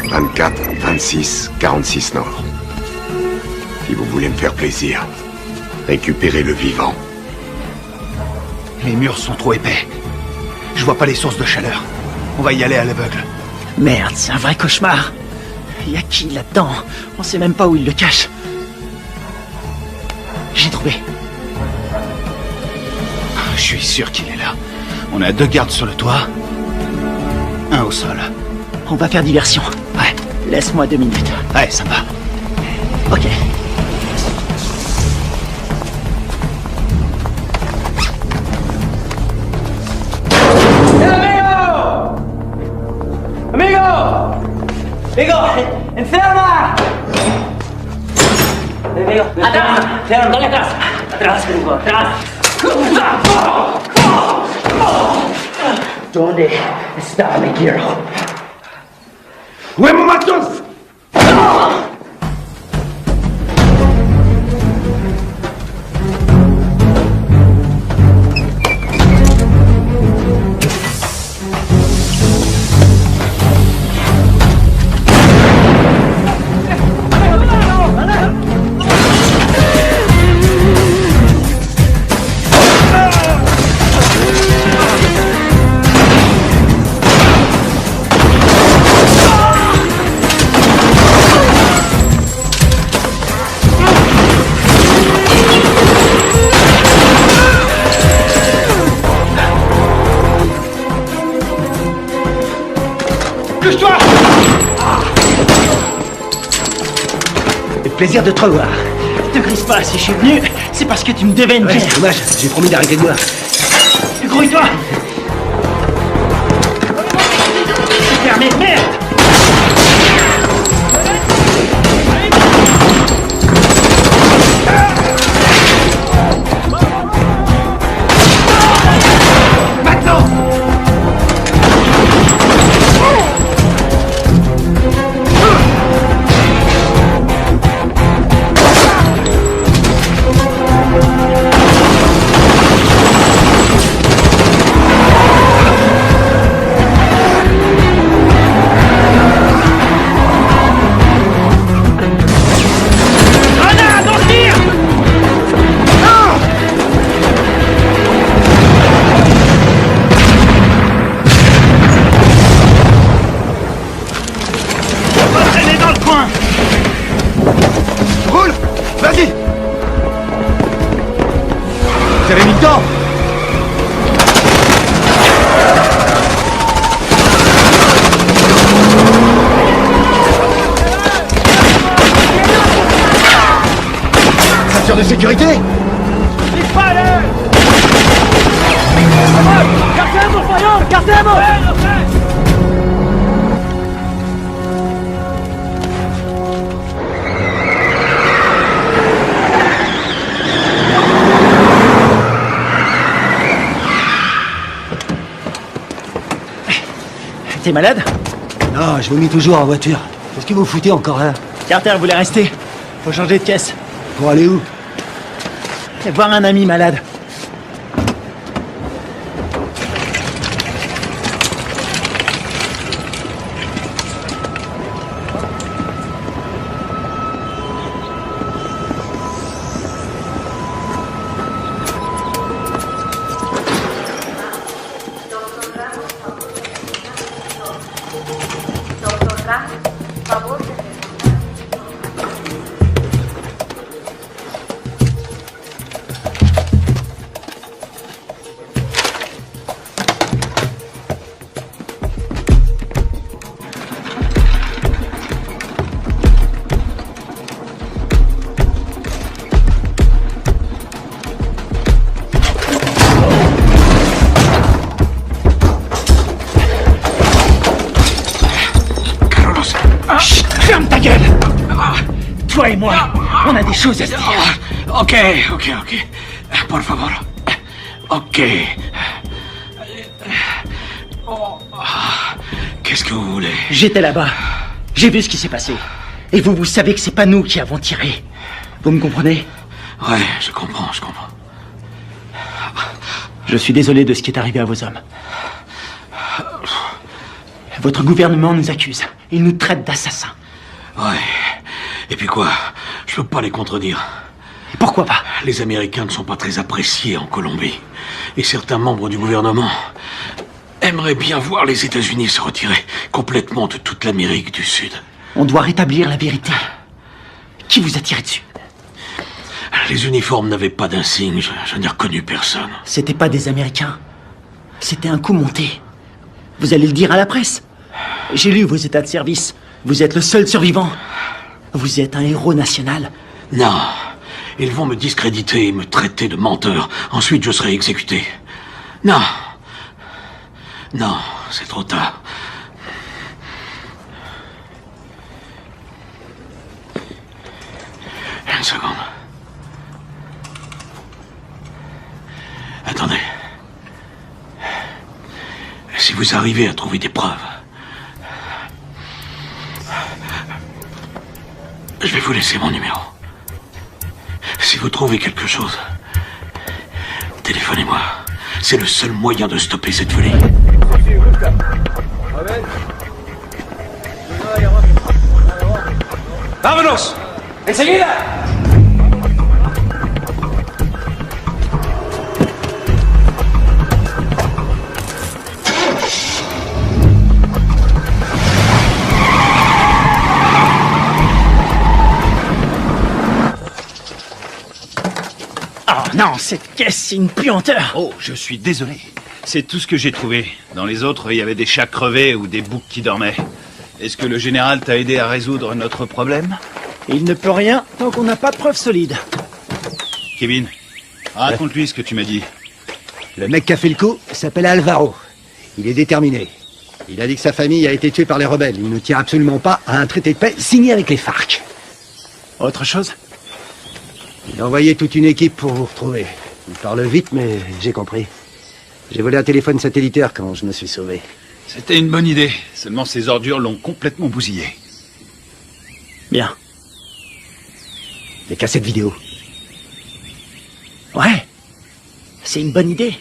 24, 26, 46 Nord. Si vous voulez me faire plaisir, récupérez le vivant. Les murs sont trop épais. Je vois pas les sources de chaleur. On va y aller à l'aveugle. Merde, c'est un vrai cauchemar. Y a qui là-dedans? On sait même pas où il le cache. J'ai trouvé. Je suis sûr qu'il est là. On a 2 gardes sur le toit. 1 au sol. On va faire diversion. Ouais. Laisse-moi 2 minutes. Ouais, ça va. Ok. ¡Amigo! ¡Enferma! ¡Amigo! ¡Atrás! ¡Dale atrás! ¡Atrás, amigo! ¡Atrás! ¿Dónde está mi hero? ¡Huevo Matuf! Plaisir de te revoir. Te grise pas, si je suis venu, c'est parce que tu me devais une bière. C'est dommage, j'ai promis d'arrêter de boire. Grouille-toi. C'est fermé, merde. Maintenant. De sécurité. ¡Cartemos, Fayón! ¡Cartemos! T'es malade? Non, je vomis toujours en voiture. Qu'est-ce que vous foutez encore là? Carter voulait rester. Faut changer de caisse. Pour aller où? Voir un ami malade. Ferme ta gueule! Toi et moi, on a des choses à se dire. Ok. Por favor. Ok. Qu'est-ce que vous voulez? J'étais là-bas. J'ai vu ce qui s'est passé. Et vous savez que c'est pas nous qui avons tiré. Vous me comprenez? Ouais, je comprends. Je suis désolé de ce qui est arrivé à vos hommes. Votre gouvernement nous accuse. Ils nous traitent d'assassins. Ouais. Et puis quoi? Je peux pas les contredire. Et pourquoi pas? Les Américains ne sont pas très appréciés en Colombie. Et certains membres du gouvernement aimeraient bien voir les États-Unis se retirer complètement de toute l'Amérique du Sud. On doit rétablir la vérité. Qui vous a tiré dessus? Les uniformes n'avaient pas d'insigne, je n'ai reconnu personne. C'était pas des Américains. C'était un coup monté. Vous allez le dire à la presse. J'ai lu vos états de service. Vous êtes le seul survivant. Vous êtes un héros national. Non. Ils vont me discréditer et me traiter de menteur. Ensuite, je serai exécuté. Non. Non, c'est trop tard. Une seconde. Attendez. Si vous arrivez à trouver des preuves, je vais vous laisser mon numéro. Si vous trouvez quelque chose, téléphonez-moi. C'est le seul moyen de stopper cette folie. ¡Vámonos! ¡Enseguida! Oh non, cette caisse, c'est une puanteur. Oh, je suis désolé. C'est tout ce que j'ai trouvé. Dans les autres, il y avait des chats crevés ou des boucs qui dormaient. Est-ce que le général t'a aidé à résoudre notre problème? Il ne peut rien tant qu'on n'a pas de preuves solides. Kevin, raconte-lui ce que tu m'as dit. Le mec qui a fait le coup s'appelle Alvaro. Il est déterminé. Il a dit que sa famille a été tuée par les rebelles. Il ne tient absolument pas à un traité de paix signé avec les FARC. Autre chose? Il a envoyé toute une équipe pour vous retrouver. Il parle vite, mais j'ai compris. J'ai volé un téléphone satellitaire quand je me suis sauvé. C'était une bonne idée. Seulement ces ordures l'ont complètement bousillé. Bien. Les cassettes vidéo. Ouais. C'est une bonne idée.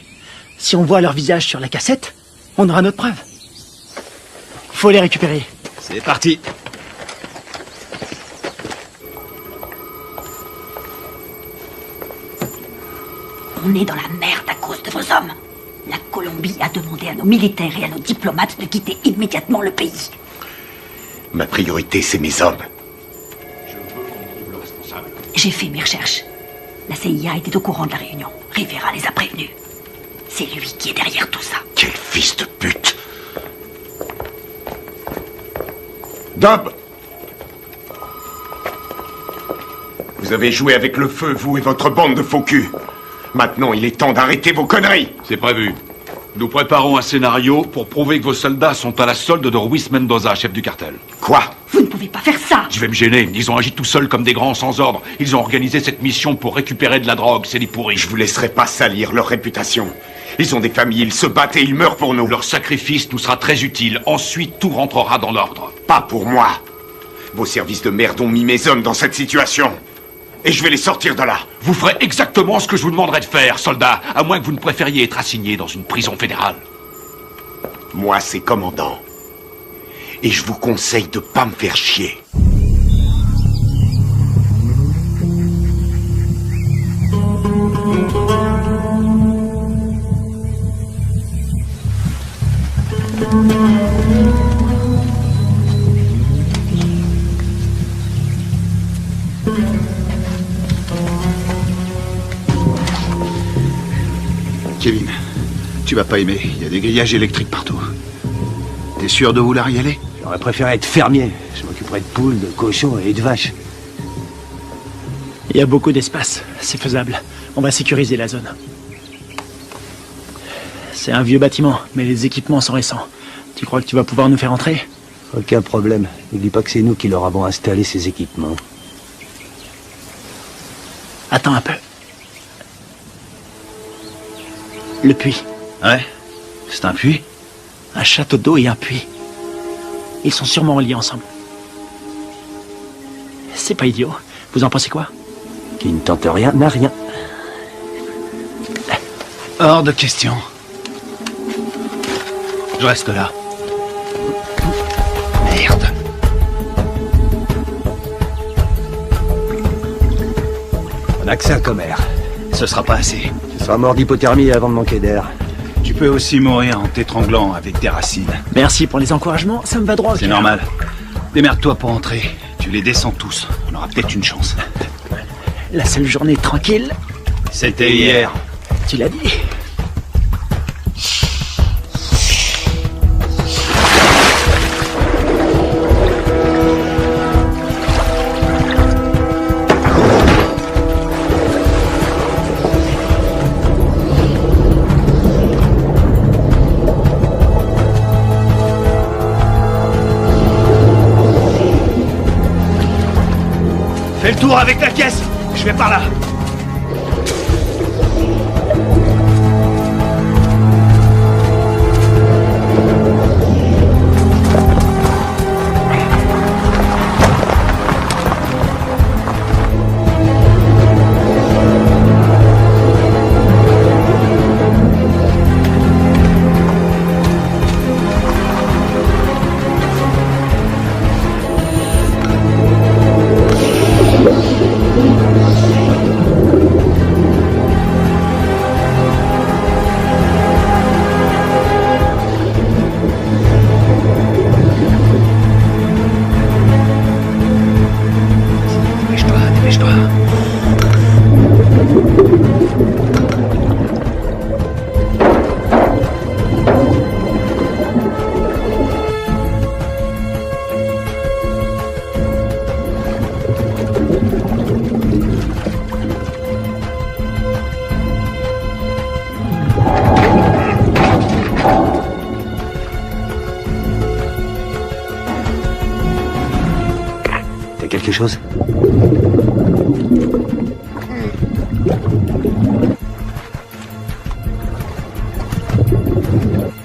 Si on voit leur visage sur la cassette, on aura notre preuve. Faut les récupérer. C'est parti. On est dans la merde à cause de vos hommes. La Colombie a demandé à nos militaires et à nos diplomates de quitter immédiatement le pays. Ma priorité, c'est mes hommes. J'ai fait mes recherches. La CIA était au courant de la réunion. Rivera les a prévenus. C'est lui qui est derrière tout ça. Quel fils de pute! Dob! Vous avez joué avec le feu, vous et votre bande de faux culs. Maintenant, il est temps d'arrêter vos conneries. C'est prévu. Nous préparons un scénario pour prouver que vos soldats sont à la solde de Ruiz Mendoza, chef du cartel. Quoi? Vous ne pouvez pas faire ça. Je vais me gêner. Ils ont agi tout seuls comme des grands sans ordre. Ils ont organisé cette mission pour récupérer de la drogue. C'est des pourris. Je vous laisserai pas salir leur réputation. Ils ont des familles, ils se battent et ils meurent pour nous. Leur sacrifice nous sera très utile. Ensuite, tout rentrera dans l'ordre. Pas pour moi. Vos services de merde ont mis mes hommes dans cette situation. Et je vais les sortir de là. Vous ferez exactement ce que je vous demanderai de faire, soldat, à moins que vous ne préfériez être assigné dans une prison fédérale. Moi, c'est commandant. Et je vous conseille de pas me faire chier. Kevin, tu vas pas aimer. Il y a des grillages électriques partout. T'es sûr de vouloir y aller? J'aurais préféré être fermier. Je m'occuperais de poules, de cochons et de vaches. Il y a beaucoup d'espace. C'est faisable. On va sécuriser la zone. C'est un vieux bâtiment, mais les équipements sont récents. Tu crois que tu vas pouvoir nous faire entrer? Aucun problème. N'oublie pas que c'est nous qui leur avons installé ces équipements. Attends un peu. Le puits. Ouais? C'est un puits? Un château d'eau et un puits. Ils sont sûrement reliés ensemble. C'est pas idiot. Vous en pensez quoi? Qui ne tente rien n'a rien. Hors de question. Je reste là. Merde. N'a que ça comme air. Ce sera pas assez. Tu seras mort d'hypothermie avant de manquer d'air. Tu peux aussi mourir en t'étranglant avec des racines. Merci pour les encouragements, ça me va droit au C'est cœur. normal. Démerde-toi pour entrer. Tu les descends tous. On aura peut-être une chance. La seule journée tranquille, c'était hier. Tu l'as dit. Fais le tour avec la caisse. Je vais par là. Quelque chose?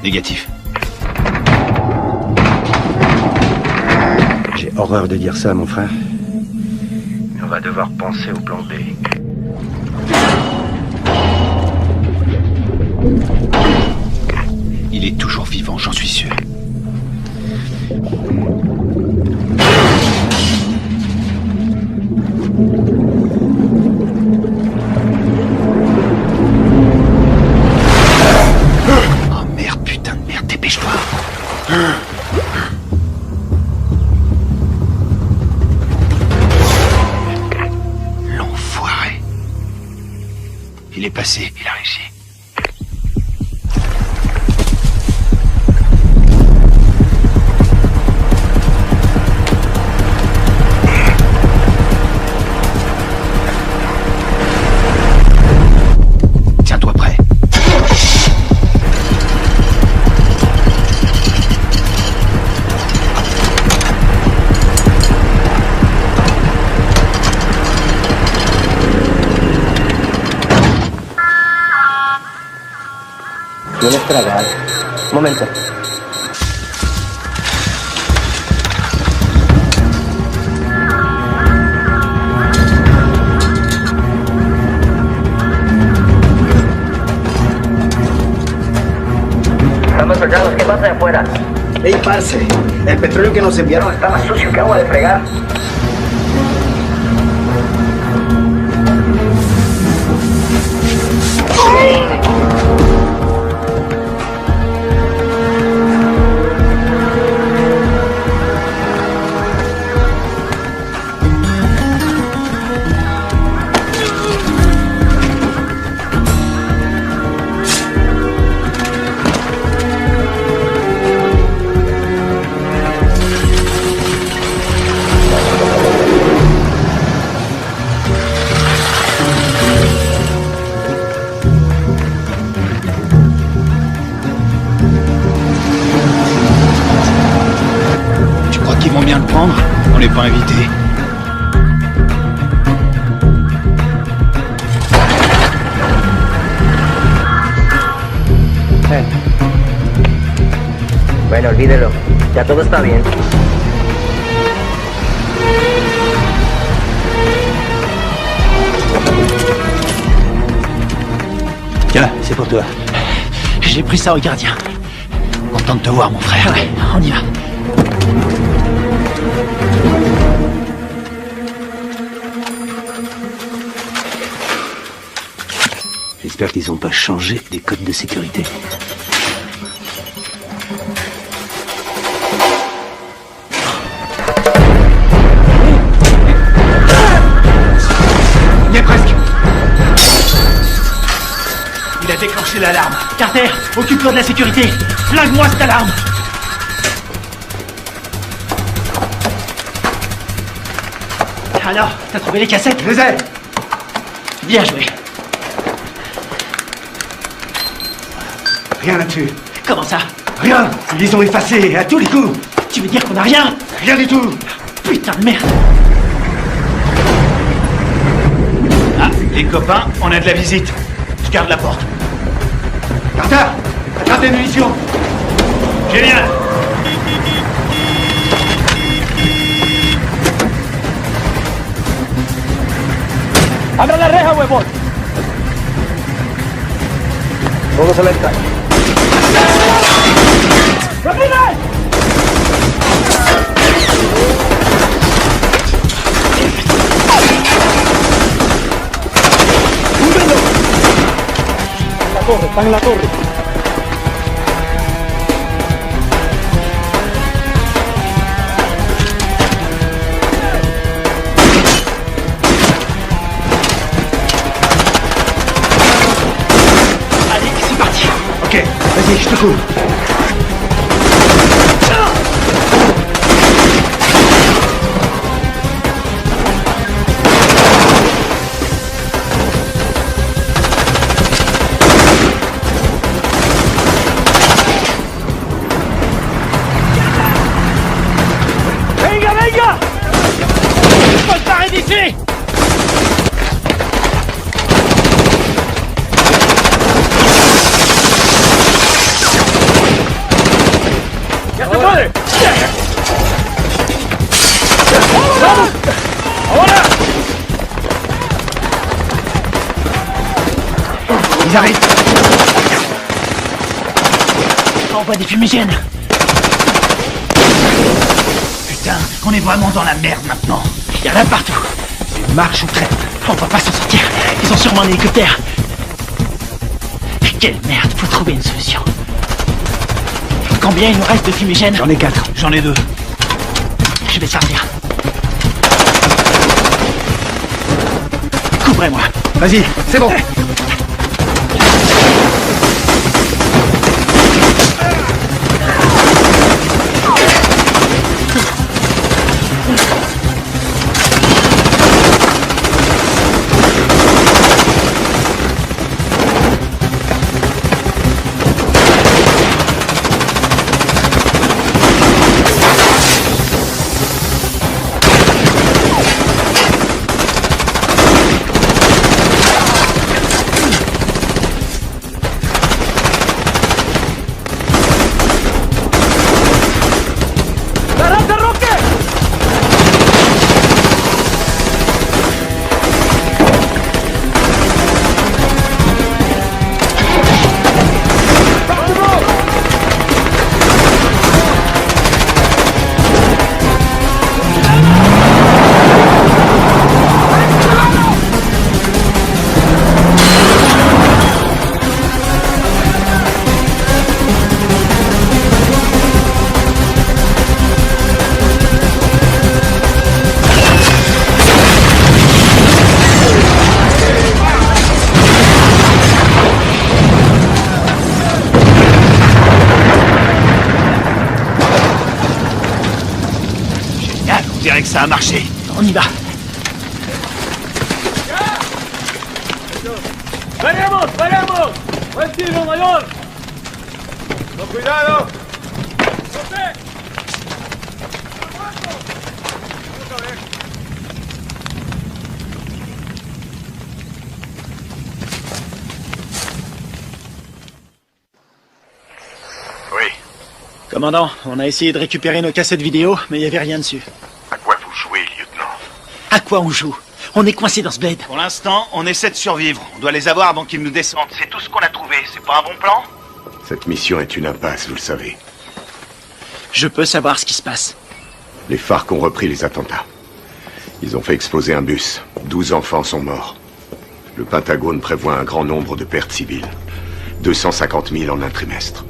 Négatif. J'ai horreur de dire ça, mon frère. Mais on va devoir penser au plan B. Il est toujours vivant, j'en suis sûr. L'enfoiré. Il est passé, il a réussi. Tiens-toi prêt. ¿Tienes tragar? Un momento. Estamos soldados, ¿qué pasa de afuera? Ey, parce, el petróleo que nos enviaron Está más sucio que agua de fregar. Bien le prendre, on n'est pas invité. Bueno, olvídelo. Ya todo está bien. Tiens, c'est pour toi. J'ai pris ça au gardien. Content de te voir, mon frère. Ouais, on y va. J'espère qu'ils n'ont pas changé les codes de sécurité. Il est presque. Il a déclenché l'alarme. Carter, occupe-toi de la sécurité. Flingue-moi cette alarme. Alors, t'as trouvé les cassettes? Je les ai. Bien joué. Rien là-dessus. Comment ça? Rien. Ils les ont effacés à tous les coups. Tu veux dire qu'on a rien? Rien du tout. Putain de merde. Ah, les copains, on a de la visite. Je garde la porte. Carter, attrape les munitions. Génial. ¡Abra la reja, huevón! Todos a la entrada. ¡Caminen! ¡Húndenlo! Están en la torre. Ok, vas-y, je te couvre. ¡Venga, venga! ¡Faut se barrer d'ici! ¡Ya se puede! ¡Vamos! ¡Ahora! Ils arrivent. Envoie des fumigènes. Putain, on est vraiment dans la merde maintenant. Il y en a partout. C'est marche ou traite. On va pas s'en sortir. Ils ont sûrement un hélicoptère. Quelle merde, faut trouver une solution. Combien il nous reste de fumigènes? J'en ai 4. J'en ai 2. Je vais servir. Couvrez-moi. Vas-y, c'est bon. On dirait que ça a marché. On y va. ¡Venemos, venemos! ¡Buen tiro, mayor! ¡Con cuidado! Oui. Commandant, on a essayé de récupérer nos cassettes vidéo, mais il n'y avait rien dessus. À quoi vous jouez, lieutenant? À quoi on joue? On est coincé dans ce bled. Pour l'instant, on essaie de survivre. On doit les avoir avant qu'ils nous descendent. C'est tout ce qu'on a trouvé. C'est pas un bon plan? Cette mission est une impasse, vous le savez. Je peux savoir ce qui se passe. Les FARC ont repris les attentats. Ils ont fait exploser un bus. 12 enfants sont morts. Le Pentagone prévoit un grand nombre de pertes civiles. 250 000 en un trimestre.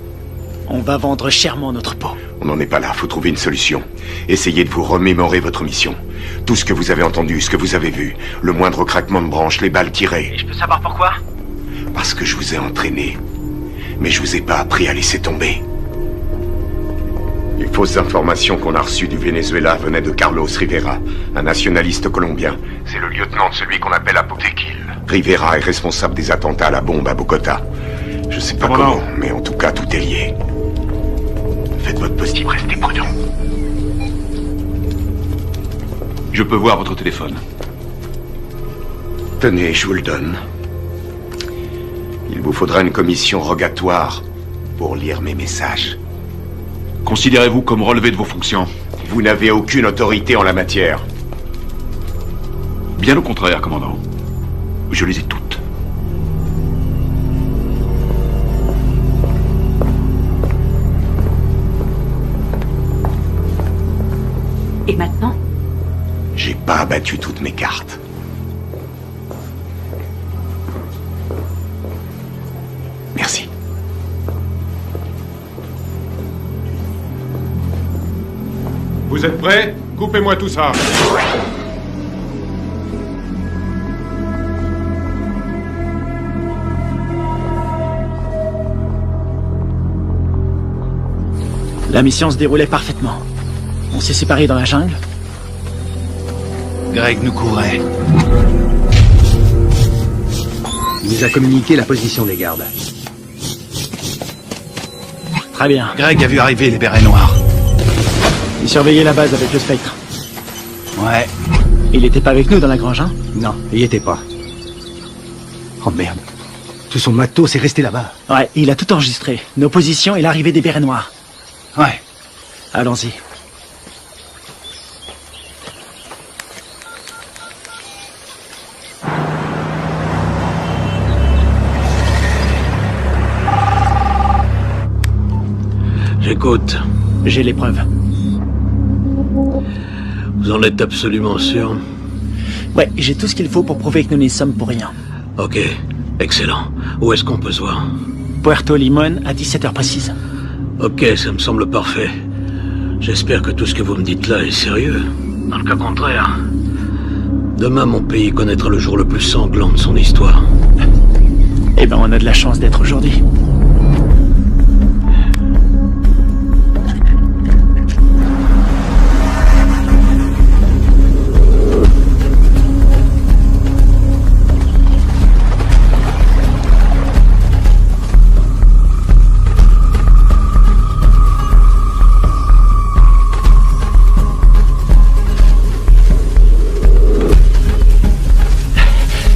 On va vendre chèrement notre peau. On n'en est pas là, faut trouver une solution. Essayez de vous remémorer votre mission. Tout ce que vous avez entendu, ce que vous avez vu. Le moindre craquement de branche, les balles tirées. Et je peux savoir pourquoi? Parce que je vous ai entraîné. Mais je vous ai pas appris à laisser tomber. Les fausses informations qu'on a reçues du Venezuela venaient de Carlos Rivera, un nationaliste colombien. C'est le lieutenant de celui qu'on appelle Apotequil. Rivera est responsable des attentats à la bombe à Bogota. Je sais pas comment, mais en tout cas, tout est lié. Faites votre possible, restez prudent. Je peux voir votre téléphone. Tenez, je vous le donne. Il vous faudra une commission rogatoire pour lire mes messages. Considérez-vous comme relevé de vos fonctions? Vous n'avez aucune autorité en la matière. Bien au contraire, commandant. Je les ai toutes. Et maintenant? J'ai pas abattu toutes mes cartes. Merci. Vous êtes prêts? Coupez-moi tout ça. La mission se déroulait parfaitement. On s'est séparés dans la jungle. Greg nous couvrait. Il nous a communiqué la position des gardes. Très bien. Greg a vu arriver les bérets noirs. Il surveillait la base avec le Spectre. Ouais. Il était pas avec nous dans la grange, hein? Non, il y était pas. Oh merde. Tout son matos est resté là-bas. Ouais, il a tout enregistré. Nos positions et l'arrivée des bérets noirs. Ouais. Allons-y. J'écoute. J'ai les preuves. Vous en êtes absolument sûr? Ouais, j'ai tout ce qu'il faut pour prouver que nous n'y sommes pour rien. Ok, excellent. Où est-ce qu'on peut se voir? Puerto Limón à 17h précise. Ok, ça me semble parfait. J'espère que tout ce que vous me dites là est sérieux. Dans le cas contraire, demain mon pays connaîtra le jour le plus sanglant de son histoire. Eh ben, on a de la chance d'être aujourd'hui.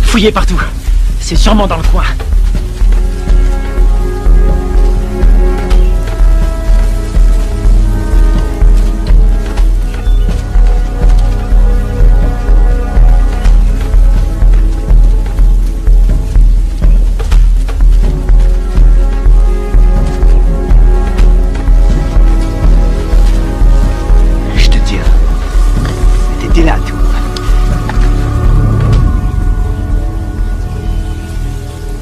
Fouillez partout. C'est sûrement dans le coin. Je te dis, t'étais là, toi.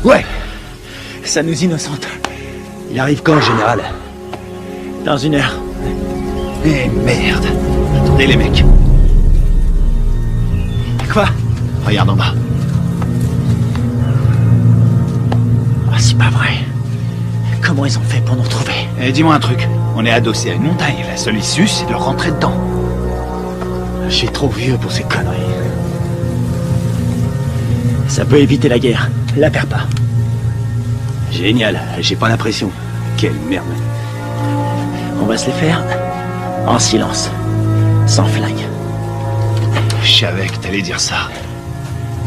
Ouais. Ça nous innocente. Il arrive quand, général? Dans 1 heure. Eh merde. Attendez les mecs. Quoi? Regarde en bas. Ah, c'est pas vrai. Comment ils ont fait pour nous retrouver? Eh, dis-moi un truc. On est adossé à une montagne. La seule issue, c'est de rentrer dedans. Je suis trop vieux pour ces conneries. Ça peut éviter la guerre. La perds pas. Génial, j'ai pas l'impression. Quelle merde. On va se les faire en silence. Sans flingue. Je savais que t'allais dire ça.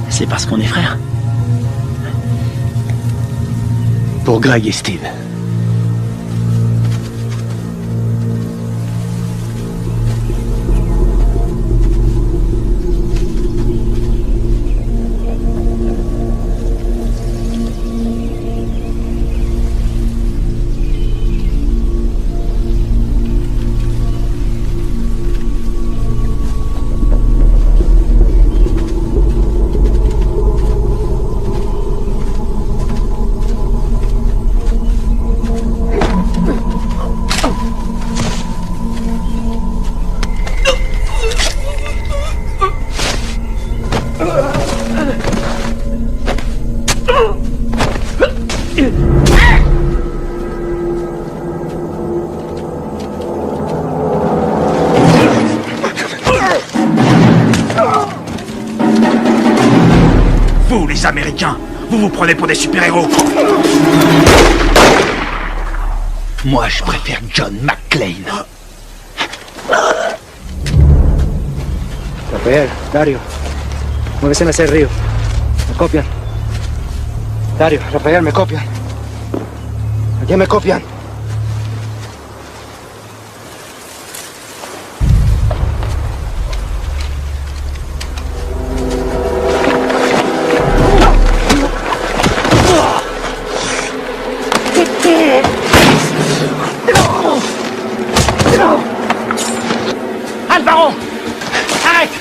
C'est parce qu'on est frères. Pour Greg et Steve. les Américains. Vous vous prenez pour des super-héros. Moi, je préfère John McClane. Rafael, Dario, muévese hacia el río. Me copian. Dario, Rafael, me copian. Ya me copian. Alvaro! Arrête!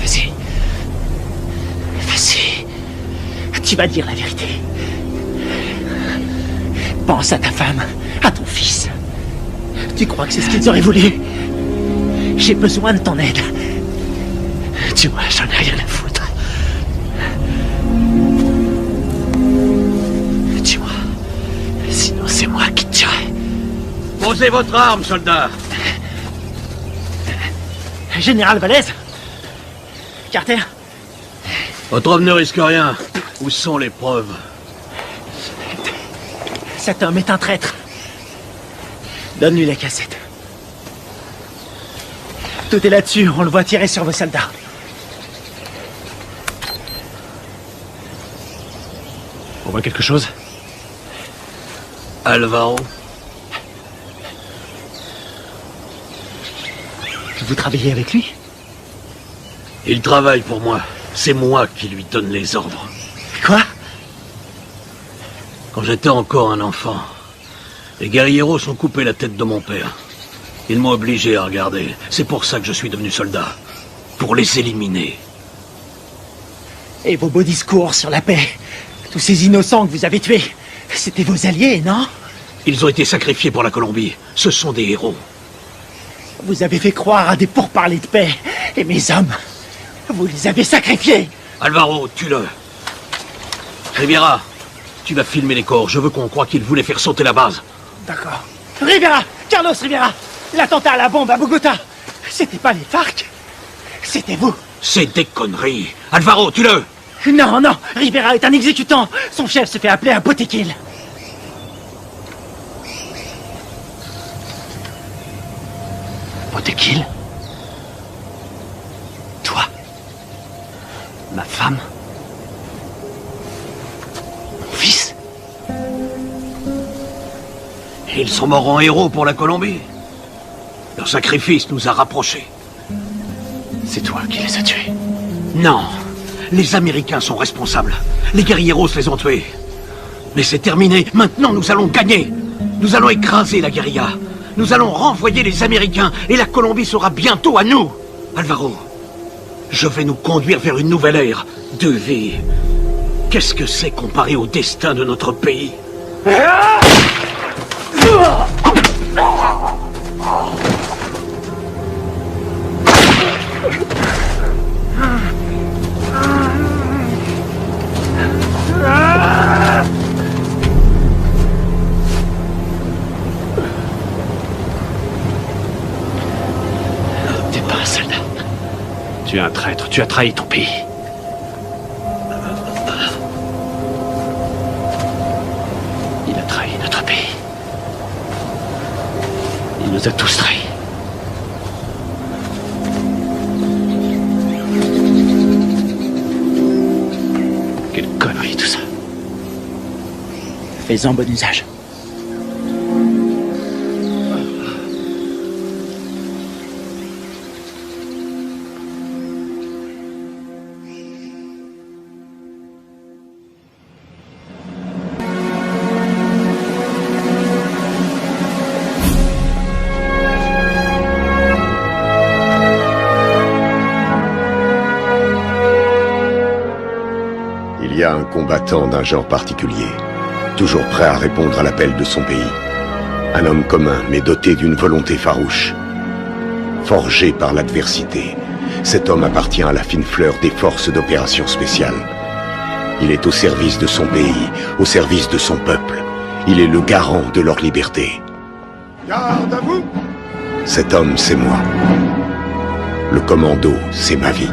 Vas-y. Vas-y. Tu vas dire la vérité. Pense à ta femme, à ton fils. Tu crois que c'est ce qu'ils auraient voulu? J'ai besoin de ton aide. Tu vois, j'en ai rien à foutre. Tu vois, sinon c'est moi qui te tuerai. Posez votre arme, soldat. Général Valez? Carter? Votre homme ne risque rien. Où sont les preuves? Cet homme est un traître. Donne-lui la cassette. Tout est là-dessus, on le voit tirer sur vos soldats. On voit quelque chose? Alvaro? Vous travaillez avec lui? Il travaille pour moi. C'est moi qui lui donne les ordres. Quoi? Quand j'étais encore un enfant, les guerrieros ont coupé la tête de mon père. Ils m'ont obligé à regarder. C'est pour ça que je suis devenu soldat. Pour les éliminer. Et vos beaux discours sur la paix? Tous ces innocents que vous avez tués, c'était vos alliés, non? Ils ont été sacrifiés pour la Colombie. Ce sont des héros. Vous avez fait croire à des pourparlers de paix. Et mes hommes, vous les avez sacrifiés. Alvaro, tue-le. Riviera, tu vas filmer les corps. Je veux qu'on croie qu'ils voulaient faire sauter la base. D'accord. Rivera! Carlos Rivera! L'attentat à la bombe à Bogota! C'était pas les FARC? C'était vous! C'est des conneries! Alvaro, tue-le! Non, non! Rivera est un exécutant! Son chef se fait appeler un Botequil! Botequil? Toi? Ma femme? Mon fils? Ils sont morts en héros pour la Colombie. Leur sacrifice nous a rapprochés. C'est toi qui les as tués? Non. Les Américains sont responsables. Les guerrieros les ont tués. Mais c'est terminé. Maintenant, nous allons gagner. Nous allons écraser la guérilla. Nous allons renvoyer les Américains et la Colombie sera bientôt à nous. Alvaro, je vais nous conduire vers une nouvelle ère de vie. Qu'est-ce que c'est comparé au destin de notre pays? T'es pas un soldat. Tu es un traître, tu as trahi ton pays. Il a trahi notre pays. Il nous a tous trahis. Quelle connerie tout ça. Fais-en bon usage. Il y a un combattant d'un genre particulier, toujours prêt à répondre à l'appel de son pays. Un homme commun, mais doté d'une volonté farouche. Forgé par l'adversité, cet homme appartient à la fine fleur des forces d'opération spéciales. Il est au service de son pays, au service de son peuple. Il est le garant de leur liberté. Garde à vous! Cet homme, c'est moi. Le commando, c'est ma vie.